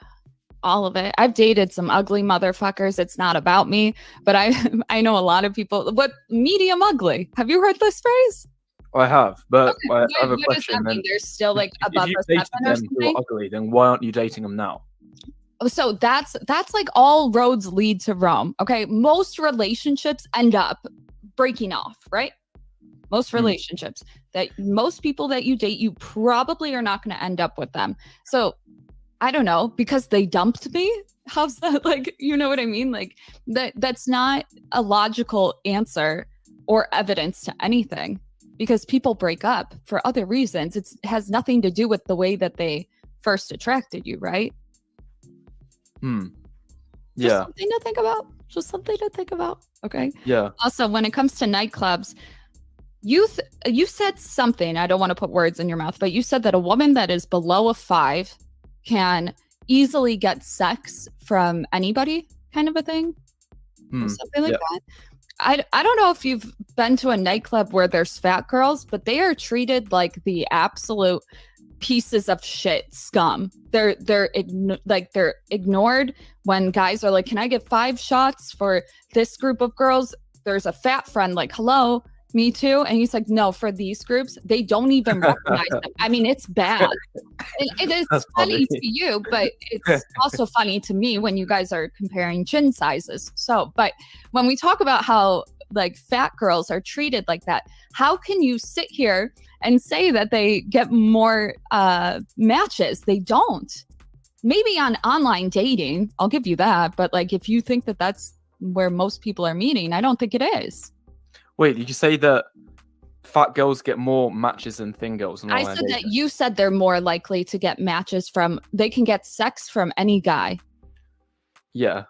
Speaker 1: All of it. I've dated some ugly motherfuckers. It's not about me, but I know a lot of people. What medium ugly? Have you heard this phrase?
Speaker 3: I have, but I have a question.
Speaker 1: Does that mean? They're still like above
Speaker 3: if
Speaker 1: a
Speaker 3: you dated
Speaker 1: 7 or
Speaker 3: them who
Speaker 1: something?
Speaker 3: are ugly, then why aren't you dating them now?
Speaker 1: So that's like all roads lead to Rome. Okay, most relationships end up breaking off, right? Most relationships that most people that you date, you probably are not going to end up with them. So I don't know, because they dumped me. How's that? Like, you know what I mean? Like that's not a logical answer or evidence to anything, because people break up for other reasons. It has nothing to do with the way that they first attracted you, right?
Speaker 3: Yeah.
Speaker 1: Just something to think about. Just something to think about. Okay.
Speaker 3: Yeah.
Speaker 1: Also, when it comes to nightclubs, you said something, I don't want to put words in your mouth, but you said that a woman that is below a 5 can easily get sex from anybody, kind of a thing, or something like that. I don't know if you've been to a nightclub where there's fat girls, but they are treated like the absolute pieces of shit scum. They're ignored when guys are like, can I get 5 shots for this group of girls? There's a fat friend like, hello, me too. And he's like, no, for these groups, they don't even recognize them. I mean, it's bad. It is funny to you, but it's also funny to me when you guys are comparing chin sizes. So, but when we talk about how like fat girls are treated like that, how can you sit here and say that they get more matches? They don't. Maybe on online dating, I'll give you that. But like, if you think that that's where most people are meeting, I don't think it is.
Speaker 3: Wait, did you say that fat girls get more matches than thin girls?
Speaker 1: I said that you said they're more likely to get matches from, they can get sex from any guy.
Speaker 3: Yeah.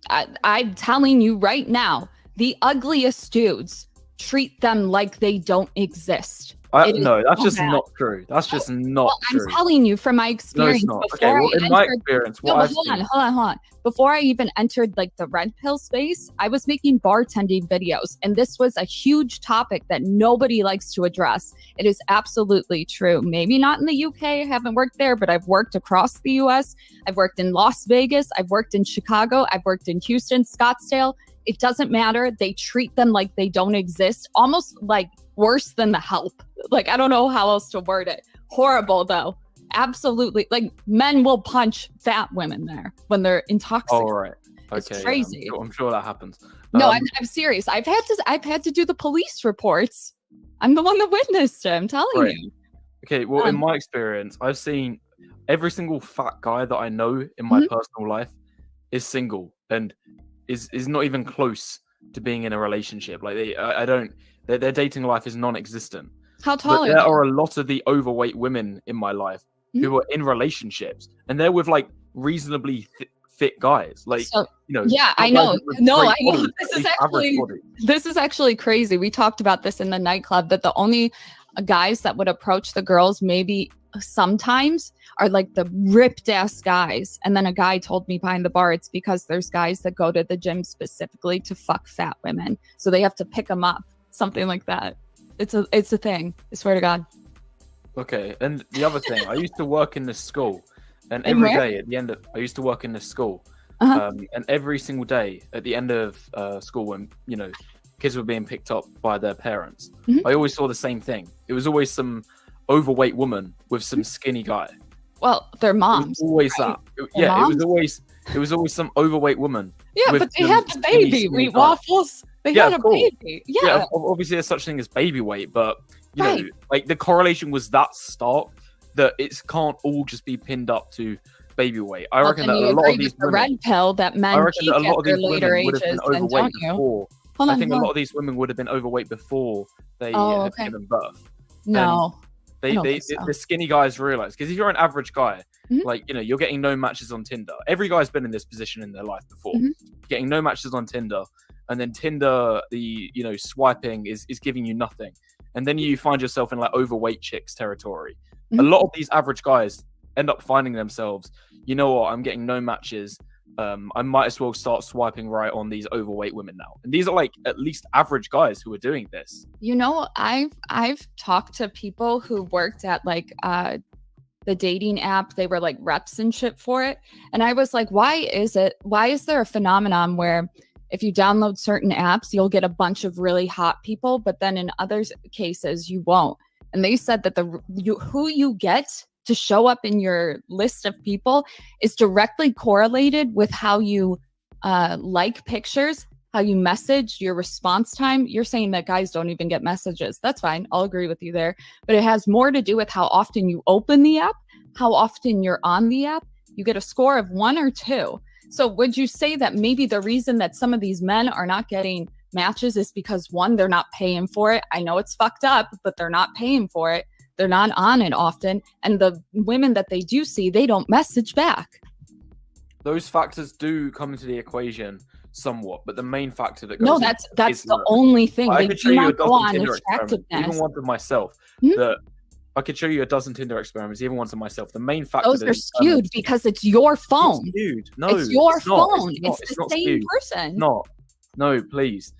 Speaker 1: I'm telling you right now, the ugliest dudes treat them like they don't exist.
Speaker 3: No, that's just not true. That's just not true.
Speaker 1: I'm telling you from my experience.
Speaker 3: No, it's not. Okay, well, in my experience, hold
Speaker 1: on. Before I even entered like the red pill space, I was making bartending videos, and this was a huge topic that nobody likes to address. It is absolutely true. Maybe not in the UK. I haven't worked there, but I've worked across the US. I've worked in Las Vegas. I've worked in Chicago. I've worked in Houston, Scottsdale. It doesn't matter. They treat them like they don't exist, almost like worse than the help. Like, I don't know how else to word it. horrible though. Absolutely. Like men will punch fat women there when they're intoxicated.
Speaker 3: Oh, right. Okay,
Speaker 1: It's crazy.
Speaker 3: Yeah, I'm sure that happens.
Speaker 1: No, I'm serious. I've had to do the police reports. I'm the one that witnessed it. I'm telling you.
Speaker 3: Okay, well, in my experience, I've seen every single fat guy that I know in my personal life is single and is not even close to being in a relationship. Like their dating life is non-existent.
Speaker 1: How tall are
Speaker 3: there
Speaker 1: they?
Speaker 3: are a lot of the overweight women in my life who are in relationships, and they're with like reasonably fit guys. Like,
Speaker 1: yeah, I know. No, I know. This is actually crazy. We talked about this in the nightclub, that the only guys that would approach the girls maybe sometimes are like the ripped ass guys. And then a guy told me behind the bar, it's because there's guys that go to the gym specifically to fuck fat women, so they have to pick them up, something like that. It's a thing, I swear to God.
Speaker 3: Okay, and the other thing, I used to work in this school, and every day at the end of, I used to work in this school, and every single day at the end of school, when kids were being picked up by their parents, I always saw the same thing. It was always some overweight woman with some skinny guy.
Speaker 1: Well, their moms.
Speaker 3: Always right? That. It was always some overweight woman.
Speaker 1: Yeah, but they had the baby. We Waffles. They had a baby. Yeah.
Speaker 3: Obviously there's such thing as baby weight, but you know, like the correlation was that stark that it can't all just be pinned up to baby weight. I reckon that a lot of these women,
Speaker 1: red pill that men take at their later ages, then don't you?
Speaker 3: I think a lot of these women would have been overweight before they had given birth.
Speaker 1: No.
Speaker 3: The skinny guys realize, because if you're an average guy, like, you're getting no matches on Tinder. Every guy's been in this position in their life before, getting no matches on Tinder, and then Tinder, the swiping is giving you nothing, and then you find yourself in like overweight chicks territory. A lot of these average guys end up finding themselves, you know what, I'm getting no matches. I might as well start swiping right on these overweight women now. And these are like at least average guys who are doing this.
Speaker 1: I've talked to people who worked at like the dating app. They were like reps and shit for it. And I was like, why is there a phenomenon where if you download certain apps, you'll get a bunch of really hot people, but then in other cases you won't? And they said that who you get to show up in your list of people is directly correlated with how you like pictures, how you message, your response time. You're saying that guys don't even get messages. That's fine. I'll agree with you there. But it has more to do with how often you open the app, how often you're on the app. You get a score of 1 or 2. So would you say that maybe the reason that some of these men are not getting matches is because, one, they're not paying for it? I know it's fucked up, but they're not paying for it. They're not on it often. And the women that they do see, they don't message back.
Speaker 3: Those factors do come into the equation somewhat, but the main factor that goes
Speaker 1: that's the only thing.
Speaker 3: I could show you a dozen Tinder experiments, even one of myself, that I could show you a dozen Tinder experiments, even ones of myself. The main factor.
Speaker 1: Those are skewed because it's your phone.
Speaker 3: It's skewed. No,
Speaker 1: it's your phone.
Speaker 3: It's
Speaker 1: the same person.
Speaker 3: No, please.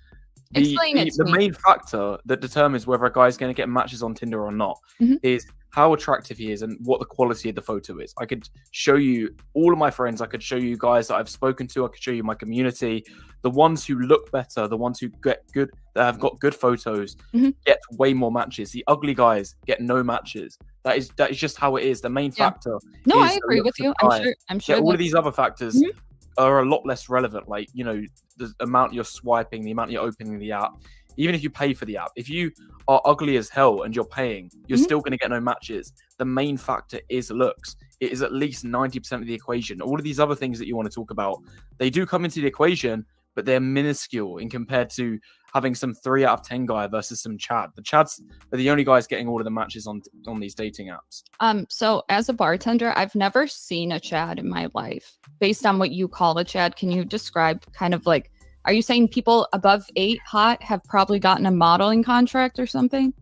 Speaker 1: Explain it to
Speaker 3: me.
Speaker 1: The
Speaker 3: main factor that determines whether a guy's going to get matches on Tinder or not is how attractive he is and what the quality of the photo is. I could show you all of my friends. I could show you guys that I've spoken to. I could show you my community. The ones who look better, the ones who get good, that have got good photos, get way more matches. The ugly guys get no matches. That is just how it is. The main factor.
Speaker 1: No, I agree with you. I'm sure.
Speaker 3: All of these other factors are a lot less relevant. Like, the amount you're swiping, the amount you're opening the app. Even if you pay for the app, if you are ugly as hell and you're paying, you're still going to get no matches. The main factor is looks. It is at least 90% of the equation. All of these other things that you want to talk about, they do come into the equation, but they're minuscule in compared to having some 3 out of 10 guy versus some Chad. The Chads are the only guys getting all of the matches on these dating apps.
Speaker 1: So as a bartender, I've never seen a Chad in my life. Based on what you call a Chad, can you describe kind of like, are you saying people above 8 hot have probably gotten a modeling contract or something?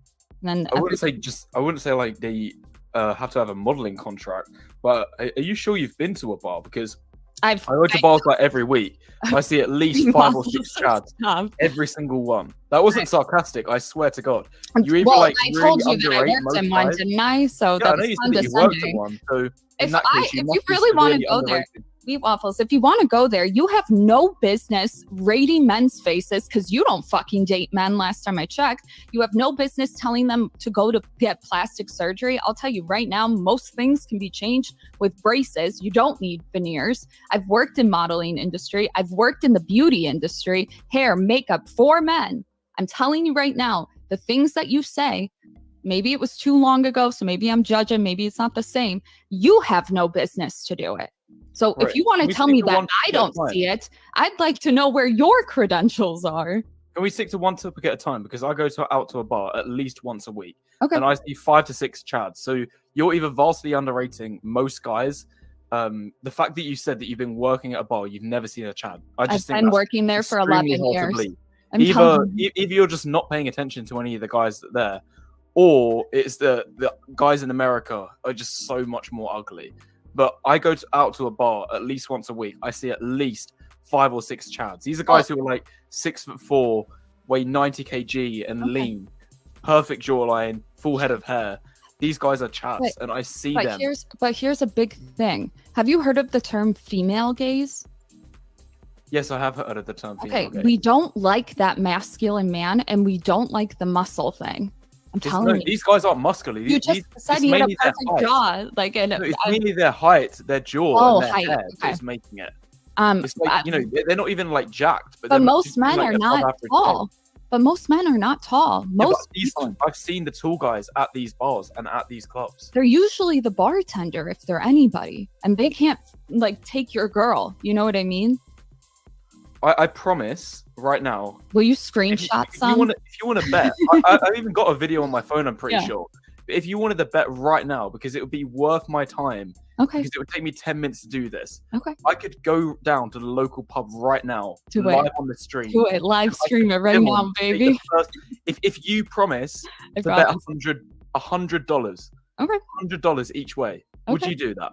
Speaker 1: And then
Speaker 3: I wouldn't say like they have to have a modeling contract, but are you sure you've been to a bar? Because I go to bars like every week. I see at least 5 or 6 Chads. Every single one. That wasn't sarcastic. I swear to God. You either I
Speaker 1: told you that I worked in one, didn't I? So
Speaker 3: I know you said that you worked in one. So
Speaker 1: if you really want to go there, Sweet Waffles, if you want to go there, you have no business rating men's faces because you don't fucking date men last time I checked. You have no business telling them to go to get plastic surgery. I'll tell you right now, most things can be changed with braces. You don't need veneers. I've worked in modeling industry. I've worked in the beauty industry, hair, makeup for men. I'm telling you right now, the things that you say, maybe it was too long ago, so maybe I'm judging, maybe it's not the same. You have no business to do it. So if you want to tell me that I don't see it, I'd like to know where your credentials are.
Speaker 4: Can we stick to one topic at a time? Because I go out to a bar at least once a week.
Speaker 1: Okay.
Speaker 4: And I see 5 to 6 chads. So you're either vastly underrating most guys. The fact that you said that you've been working at a bar, you've never seen a chad. I've
Speaker 1: been working there for 11 years.
Speaker 4: Either you're just not paying attention to any of the guys that are there, or it's the guys in America are just so much more ugly. But I go out to a bar at least once a week. I see at least 5 or 6 chads. These are guys who are like 6'4", weigh 90 kg and lean, perfect jawline, full head of hair. These guys are chads, and I see them.
Speaker 1: Here's a big thing. Have you heard of the term female gaze?
Speaker 4: Yes, I have heard of the term female gaze.
Speaker 1: We don't like that masculine man, and we don't like the muscle thing. I'm telling you.
Speaker 4: These guys aren't muscular.
Speaker 1: You just said he had a perfect jaw.
Speaker 4: It's mainly their height, their jaw, and their hair that's making it. It's like, they're not even like jacked.
Speaker 1: But most men are not tall. But most men are not tall.
Speaker 4: I've seen the tall guys at these bars and at these clubs.
Speaker 1: They're usually the bartender if they're anybody. And they can't like take your girl. You know what I mean?
Speaker 4: I promise right now.
Speaker 1: Will you screenshot some?
Speaker 4: If you want to bet, I've even got a video on my phone, I'm pretty sure. But if you wanted to bet right now, because it would be worth my time, because it would take me 10 minutes to do this. I could go down to the local pub right now, live on the stream.
Speaker 1: Do it, live stream it right now, baby.
Speaker 4: If you promise to bet $100, $100 each way, would you do that?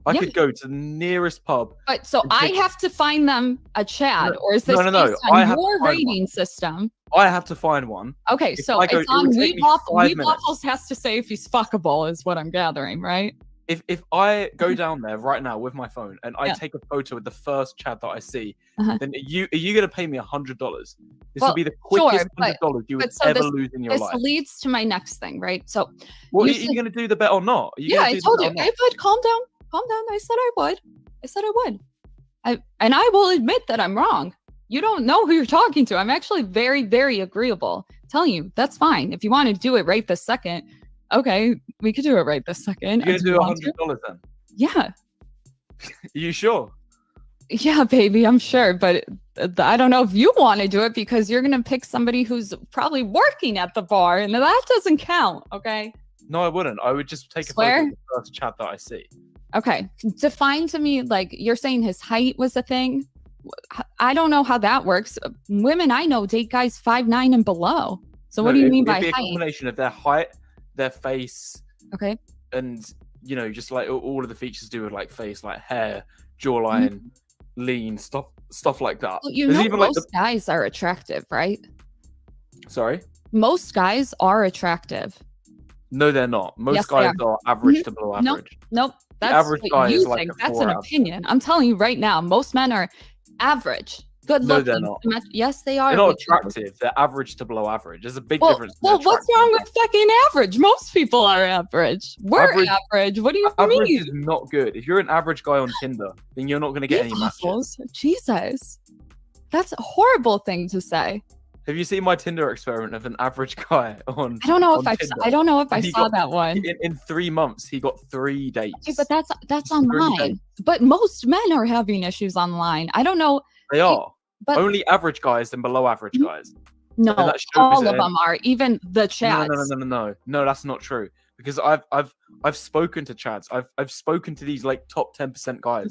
Speaker 4: I could go to the nearest pub.
Speaker 1: But so I have to find them a Chad, or is this based on your rating system?
Speaker 4: I have to find one.
Speaker 1: Okay, so it's on Wheat Waffles. Wheat Waffles has to say if he's fuckable, is what I'm gathering, right?
Speaker 4: If I go down there right now with my phone and I take a photo with the first Chad that I see, then are you going to pay me $100? This will be the quickest $100 you would ever lose in your life.
Speaker 1: This leads to my next thing, right? So,
Speaker 4: are you going to do the bet or not?
Speaker 1: I told you. I would calm down. Calm down. I said I would. And I will admit that I'm wrong. You don't know who you're talking to. I'm actually very, very agreeable. I'm telling you, that's fine. If you want to do it right this second, okay, we could do it right this second.
Speaker 4: You're going to do $100 then?
Speaker 1: Yeah.
Speaker 4: You sure?
Speaker 1: Yeah, baby, I'm sure. But I don't know if you want to do it because you're going to pick somebody who's probably working at the bar. And that doesn't count, okay?
Speaker 4: No, I wouldn't. I would just take a photo of the first Chad that I see.
Speaker 1: Okay, define to me, like, you're saying his height was a thing. I don't know how that works. Women I know date guys 5'9" and below. So what do you mean by height?
Speaker 4: It'd be a combination of their height, their face, and just like all of the features to do with like face, like hair, jawline, lean, stuff like that.
Speaker 1: Well, most guys are attractive, right?
Speaker 4: Sorry?
Speaker 1: Most guys are attractive.
Speaker 4: No, they're not. Most guys are average to below average.
Speaker 1: Nope. That's what you think. That's an opinion. I'm telling you right now, most men are average. Good looking.
Speaker 4: No, they're not.
Speaker 1: Yes, they are.
Speaker 4: They're not attractive. They're average to below average. There's a big difference.
Speaker 1: Well, what's wrong with fucking average? Most people are average. We're average. What do you mean?
Speaker 4: Average is not good. If you're an average guy on Tinder, then you're not going to get any matches.
Speaker 1: Jesus. That's a horrible thing to say.
Speaker 4: Have you seen my Tinder experiment of an average guy on?
Speaker 1: I don't know if I saw that one.
Speaker 4: In 3 months, he got 3 dates.
Speaker 1: Okay, but that's online. But most men are having issues online. I don't know.
Speaker 4: They are. But only average guys and below average guys.
Speaker 1: No, all of them are. Even the Chads.
Speaker 4: No, that's not true. Because I've spoken to Chads. I've spoken to these like top 10% guys,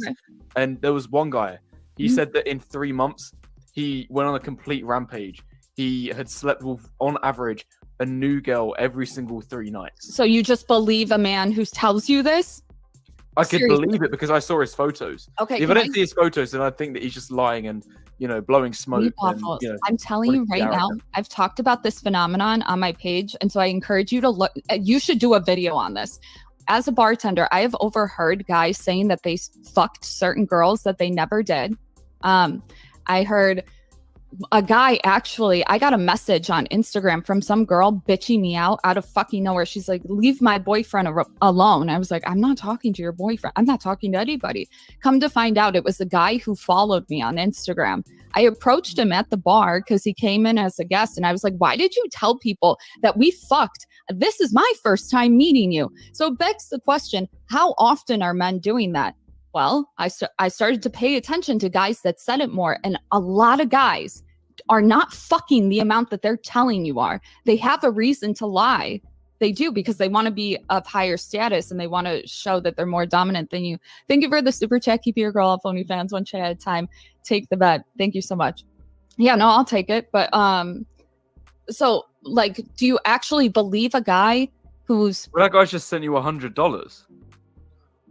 Speaker 4: and there was one guy. He said that in 3 months he went on a complete rampage. He had slept with, on average, a new girl every single 3 nights.
Speaker 1: So you just believe a man who tells you this?
Speaker 4: I could believe it because I saw his photos.
Speaker 1: Okay.
Speaker 4: If I don't see his photos, then I think that he's just lying and, blowing smoke. And,
Speaker 1: I'm telling you right now, I've talked about this phenomenon on my page. And so I encourage you to look. You should do a video on this. as a bartender, I have overheard guys saying that they fucked certain girls that they never did. I heard a guy, actually, I got a message on Instagram from some girl bitching me out of fucking nowhere. She's like, leave my boyfriend alone. I was like, I'm not talking to your boyfriend. I'm not talking to anybody. Come to find out, it was the guy who followed me on Instagram. I approached him at the bar because he came in as a guest. And I was like, why did you tell people that we fucked? This is my first time meeting you. So it begs the question, how often are men doing that? Well, I started to pay attention to guys that said it more. And a lot of guys are not fucking the amount that they're telling you are. They have a reason to lie. They do, because they want to be of higher status and they want to show that they're more dominant than you. Thank you for the super chat. Keep your girl off OnlyFans, one chat at a time. Take the bet. Thank you so much. Yeah, no, I'll take it. But so like, do you actually believe a guy who's...
Speaker 4: Well, that guy's just sent you $100.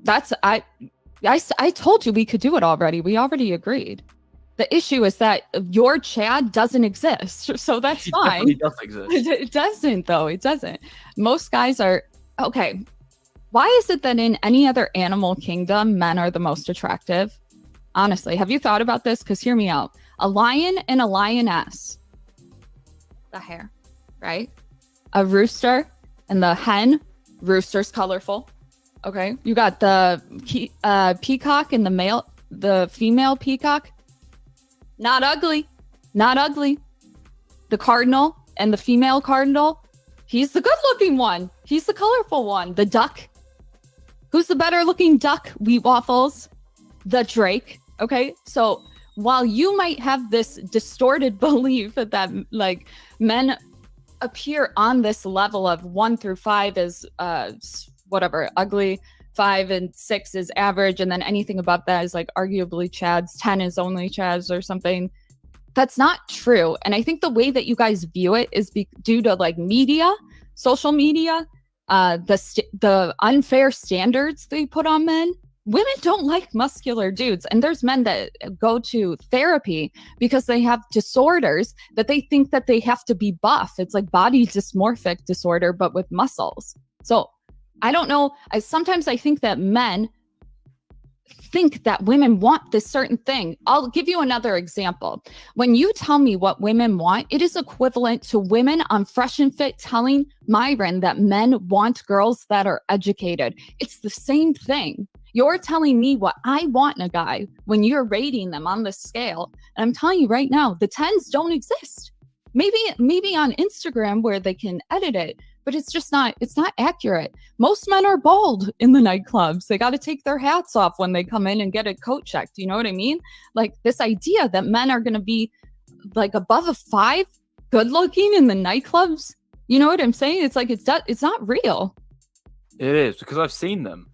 Speaker 1: That's... I told you we could do it already. We already agreed. The issue is that your Chad doesn't exist. So that's fine.
Speaker 4: It does exist.
Speaker 1: It doesn't, though. It doesn't. Most guys are... Okay. Why is it that in any other animal kingdom, men are the most attractive? Honestly, have you thought about this? Because hear me out. A lion and a lioness. The hair, right? A rooster and the hen. Rooster's colorful. Okay, you got the peacock and the female peacock. Not ugly, not ugly. The cardinal and the female cardinal. He's the good-looking one. He's the colorful one. The duck. Who's the better-looking duck? Wheat Waffles. The drake. Okay, so while you might have this distorted belief that like men appear on this level of 1 through 5 as whatever, ugly, 5 and 6 is average, and then anything above that is like arguably Chads, 10 is only Chads or something. That's not true. And I think the way that you guys view it is due to like media, social media, the unfair standards they put on men. Women don't like muscular dudes. And there's men that go to therapy because they have disorders that they think that they have to be buff. It's like body dysmorphic disorder, but with muscles. So I don't know. Sometimes I think that men think that women want this certain thing. I'll give you another example. When you tell me what women want, it is equivalent to women on Fresh and Fit telling Myron that men want girls that are educated. It's the same thing. You're telling me what I want in a guy when you're rating them on the scale. And I'm telling you right now, the 10s don't exist. Maybe on Instagram where they can edit it, but it's not accurate. Most men are bald in the nightclubs. They got to take their hats off when they come in and get a coat checked. You know what I mean? Like this idea that men are going to be like above a 5, good looking in the nightclubs. You know what I'm saying? It's like, it's not real.
Speaker 4: It is, because I've seen them.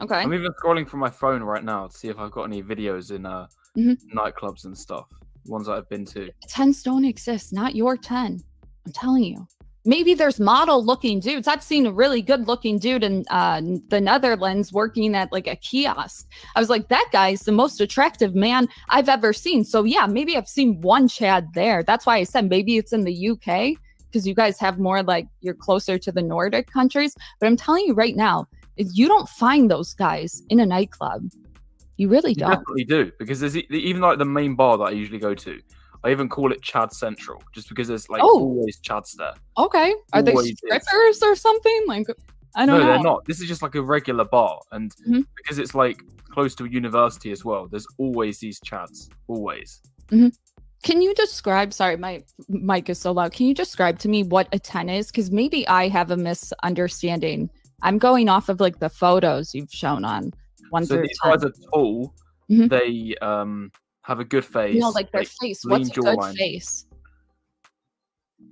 Speaker 1: Okay.
Speaker 4: I'm even scrolling through my phone right now to see if I've got any videos in nightclubs and stuff. Ones that I've been to. 10s
Speaker 1: don't exist. Not your 10. I'm telling you. Maybe there's model looking dudes. I've seen a really good looking dude in the Netherlands working at like a kiosk. I was like, that guy's the most attractive man I've ever seen. So yeah, maybe I've seen one Chad there. That's why I said maybe it's in the UK because you guys have more like you're closer to the Nordic countries. But I'm telling you right now, you don't find those guys in a nightclub. You really don't.
Speaker 4: You definitely do, because there's even like the main bar that I usually go to. I even call it Chad Central, just because there's like always Chads there.
Speaker 1: Okay. Are they strippers or something? Like, I don't know.
Speaker 4: No, they're not. This is just like a regular bar. And because it's like close to a university as well, there's always these Chads. Always.
Speaker 1: Mm-hmm. Can you describe, sorry, my mic is so loud. Can you describe to me what a 10 is? Because maybe I have a misunderstanding. I'm going off of like the photos you've shown on 1 through 10.
Speaker 4: So these guys are tall. Mm-hmm. They have a good face.
Speaker 1: No, like their face. What's a good face?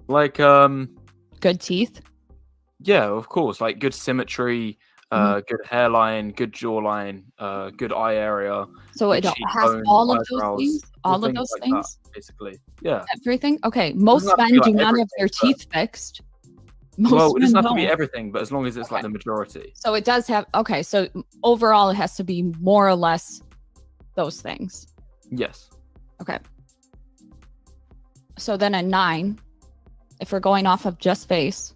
Speaker 4: Like
Speaker 1: good teeth?
Speaker 4: Yeah, of course. Like good symmetry, good hairline, good jawline, good eye area.
Speaker 1: So it has all of those things? All of those
Speaker 4: like
Speaker 1: things?
Speaker 4: That, basically. Yeah.
Speaker 1: Everything? Okay. Most men do not have their teeth fixed.
Speaker 4: Well, it doesn't have to be everything, but as long as it's like the majority.
Speaker 1: So it does have, okay, so overall it has to be more or less those things.
Speaker 4: Yes.
Speaker 1: Okay. So then a 9, if we're going off of just face,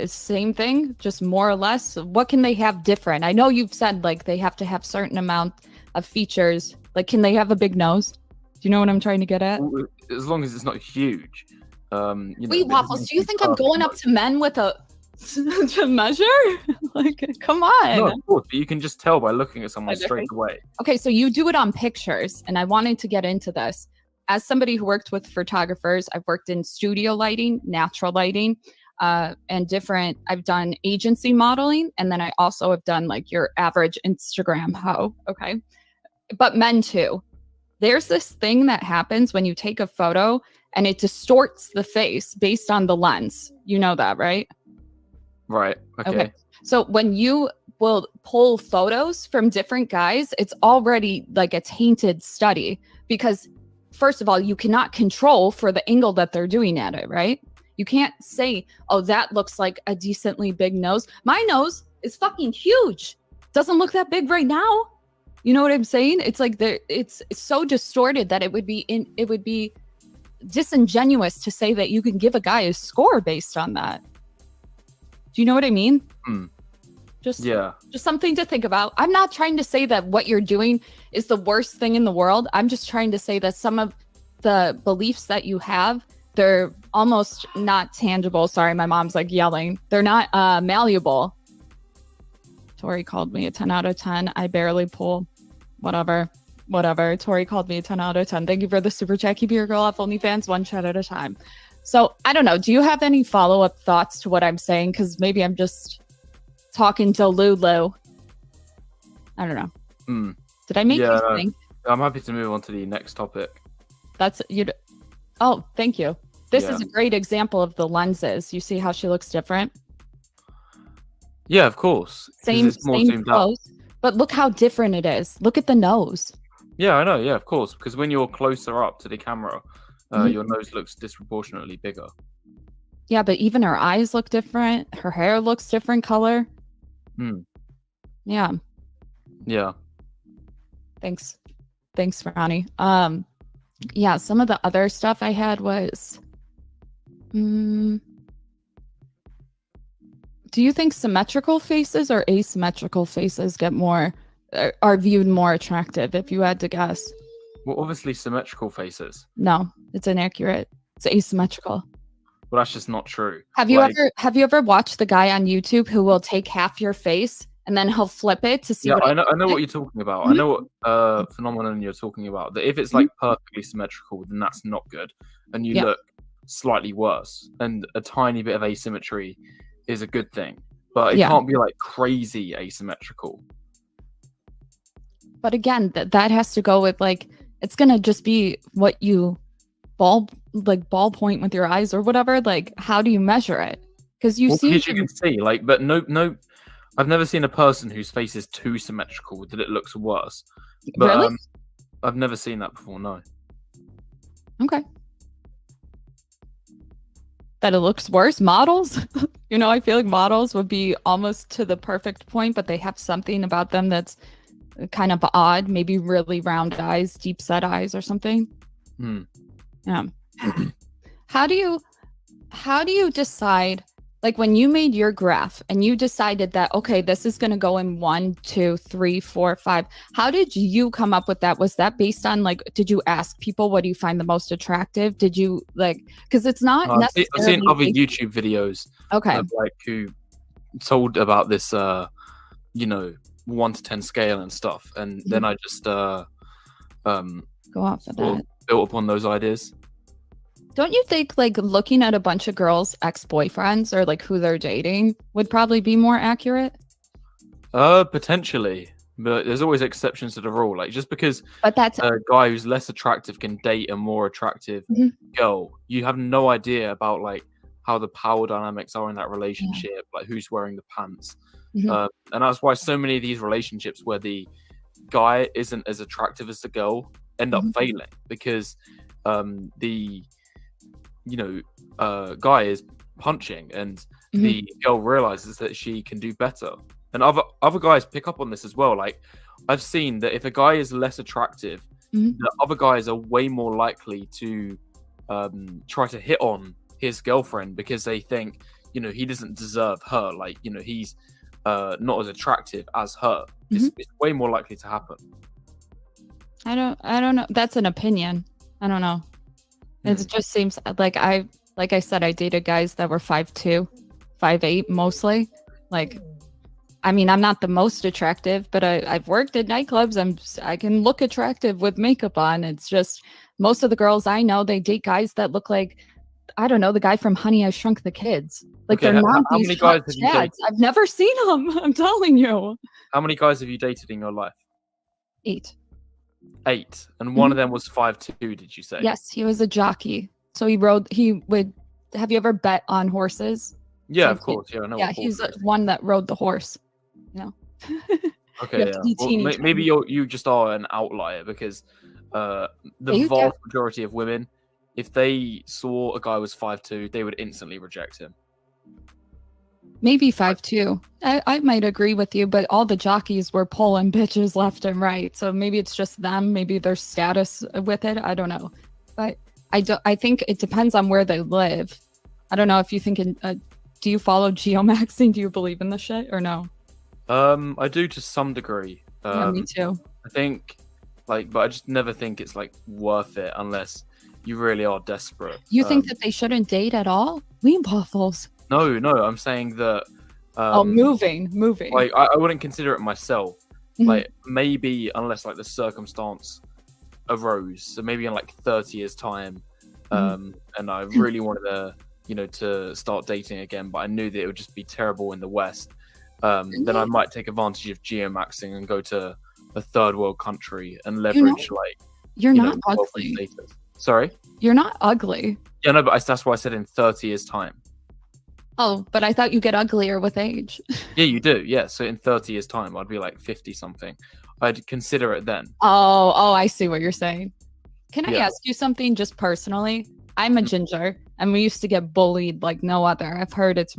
Speaker 1: Same thing, just more or less. What can they have different? I know you've said like they have to have certain amount of features. Like, can they have a big nose? Do you know what I'm trying to get at?
Speaker 4: As long as it's not huge.
Speaker 1: Wait, Waffles, do you think I'm going up to men with a to measure? Like, come on.
Speaker 4: No, of course, but you can just tell by looking at someone straight away.
Speaker 1: Okay, so you do it on pictures, and I wanted to get into this. As somebody who worked with photographers, I've worked in studio lighting, natural lighting, and different. I've done agency modeling, and then I also have done like your average Instagram hoe. Okay, but men too. There's this thing that happens when you take a photo and it distorts the face based on the lens. You know that, right?
Speaker 4: Right. Okay.
Speaker 1: So when you will pull photos from different guys, it's already like a tainted study because, first of all, you cannot control for the angle that they're doing at it, right? You can't say, oh, that looks like a decently big nose. My nose is fucking huge. Doesn't look that big right now. You know what I'm saying? It's like it's so distorted that it would be disingenuous to say that you can give a guy a score based on that. Do you know what I mean? Just something to think about. I'm not trying to say that what you're doing is the worst thing in the world. I'm just trying to say that some of the beliefs that you have, they're almost not tangible. Sorry, my mom's like yelling. They're not malleable. Tori called me a 10 out of 10. I barely pull. Whatever. Tori called me a 10 out of 10. Thank you for the super chat. Keep your girl off OnlyFans one chat at a time. So I don't know. Do you have any follow-up thoughts to what I'm saying? Because maybe I'm just talking to Lulu. I don't know. Did I make you think?
Speaker 4: I'm happy to move on to the next topic.
Speaker 1: That's you. Oh, thank you. This is a great example of the lenses. You see how she looks different?
Speaker 4: Yeah, of course.
Speaker 1: Same clothes, but look how different it is. Look at the nose.
Speaker 4: Yeah, I know. Yeah, of course. Because when you're closer up to the camera, your nose looks disproportionately bigger.
Speaker 1: Yeah, but even her eyes look different. Her hair looks different color. Yeah.
Speaker 4: Yeah.
Speaker 1: Thanks, Ronnie. Yeah, some of the other stuff I had was do you think symmetrical faces or asymmetrical faces get more are viewed more attractive if you had to guess?
Speaker 4: Well, obviously symmetrical faces.
Speaker 1: No, it's inaccurate. It's asymmetrical.
Speaker 4: Well, that's just not true.
Speaker 1: Have you ever watched the guy on YouTube who will take half your face and then he'll flip it to see?
Speaker 4: Yeah, I know what you're talking about. I know what phenomenon you're talking about. That if it's like perfectly symmetrical, then that's not good, and you look slightly worse. And a tiny bit of asymmetry is a good thing, but it can't be like crazy asymmetrical.
Speaker 1: But again, that has to go with like it's gonna just be what you ballpoint with your eyes or whatever. Like, how do you measure it? Because you can
Speaker 4: see, like, but no, I've never seen a person whose face is too symmetrical that it looks worse. But,
Speaker 1: really?
Speaker 4: I've never seen that before. No.
Speaker 1: Okay. That it looks worse. Models, I feel like models would be almost to the perfect point, but they have something about them that's kind of odd. Maybe really round eyes, deep set eyes, or something. Yeah. How do you decide, like when you made your graph and you decided that, okay, this is going to go in 1, 2, 3, 4, 5. How did you come up with that? Was that based on like, did you ask people what do you find the most attractive? Did you because it's not necessarily.
Speaker 4: I've seen other YouTube videos.
Speaker 1: Okay.
Speaker 4: Of, like who told about this, 1 to 10 scale and stuff. And then I just,
Speaker 1: go off of that.
Speaker 4: Built upon those ideas.
Speaker 1: Don't you think like looking at a bunch of girls' ex-boyfriends or like who they're dating would probably be more accurate?
Speaker 4: Potentially, but there's always exceptions to the rule. Like just because a guy who's less attractive can date a more attractive girl, you have no idea about like how the power dynamics are in that relationship, like who's wearing the pants. And that's why so many of these relationships where the guy isn't as attractive as the girl end up failing because the guy is punching and the girl realizes that she can do better. And other guys pick up on this as well. Like I've seen that if a guy is less attractive, the other guys are way more likely to try to hit on his girlfriend because they think, he doesn't deserve her. Like, he's not as attractive as her. It's way more likely to happen.
Speaker 1: I don't know. That's an opinion. I don't know. It just seems like I said, I dated guys that were 5'2", 5'8", mostly. Like, I mean, I'm not the most attractive, but I've worked at nightclubs. I can look attractive with makeup on. It's just most of the girls I know, they date guys that look like, I don't know, the guy from Honey, I Shrunk the Kids. Like,
Speaker 4: Okay,
Speaker 1: they're not
Speaker 4: how
Speaker 1: these
Speaker 4: many guys
Speaker 1: hot
Speaker 4: have you dated?
Speaker 1: chads. I've never seen them. I'm telling you.
Speaker 4: How many guys have you dated in your life?
Speaker 1: 8.
Speaker 4: 8, and one of them was 5'2". Did you say?
Speaker 1: Yes, he was a jockey. So he would. Have you ever bet on horses?
Speaker 4: Yeah,
Speaker 1: So
Speaker 4: of course. Yeah, I know.
Speaker 1: Yeah, he's the one that rode the horse.
Speaker 4: Okay,
Speaker 1: You have
Speaker 4: yeah.
Speaker 1: to be
Speaker 4: Well,
Speaker 1: teeny
Speaker 4: maybe
Speaker 1: tiny.
Speaker 4: you just are an outlier because the
Speaker 1: You
Speaker 4: vast
Speaker 1: get-
Speaker 4: majority of women, if they saw a guy was 5'2", they would instantly reject him.
Speaker 1: Maybe 5'2". I might agree with you, but all the jockeys were pulling bitches left and right. So maybe it's just them. Maybe their status with it. I don't know. But I think it depends on where they live. I don't know if you think do you follow geomaxing? Do you believe in the shit or no?
Speaker 4: I do to some degree.
Speaker 1: Yeah, me too.
Speaker 4: I think, but I just never think it's worth it unless you really are desperate.
Speaker 1: You think that they shouldn't date at all? Lean waffles.
Speaker 4: No, I'm saying that.
Speaker 1: Moving.
Speaker 4: Like I wouldn't consider it myself.
Speaker 1: Mhm.
Speaker 4: Like maybe unless the circumstance arose. So maybe in 30 years time, and I really wanted to start dating again, but I knew that it would just be terrible in the West. Then I might take advantage of geomaxing and go to a third world country and leverage
Speaker 1: You're not
Speaker 4: wealth and
Speaker 1: ugly.
Speaker 4: status. Sorry.
Speaker 1: You're not ugly.
Speaker 4: Yeah, no, but that's why I said in 30 years time.
Speaker 1: Oh, but I thought you get uglier with age.
Speaker 4: Yeah, you do. Yeah, so in 30 years time, I'd be 50 something. I'd consider it then.
Speaker 1: Oh, I see what you're saying. Can I
Speaker 4: Yeah.
Speaker 1: ask you something just personally? I'm a ginger, and we used to get bullied like no other. I've heard it's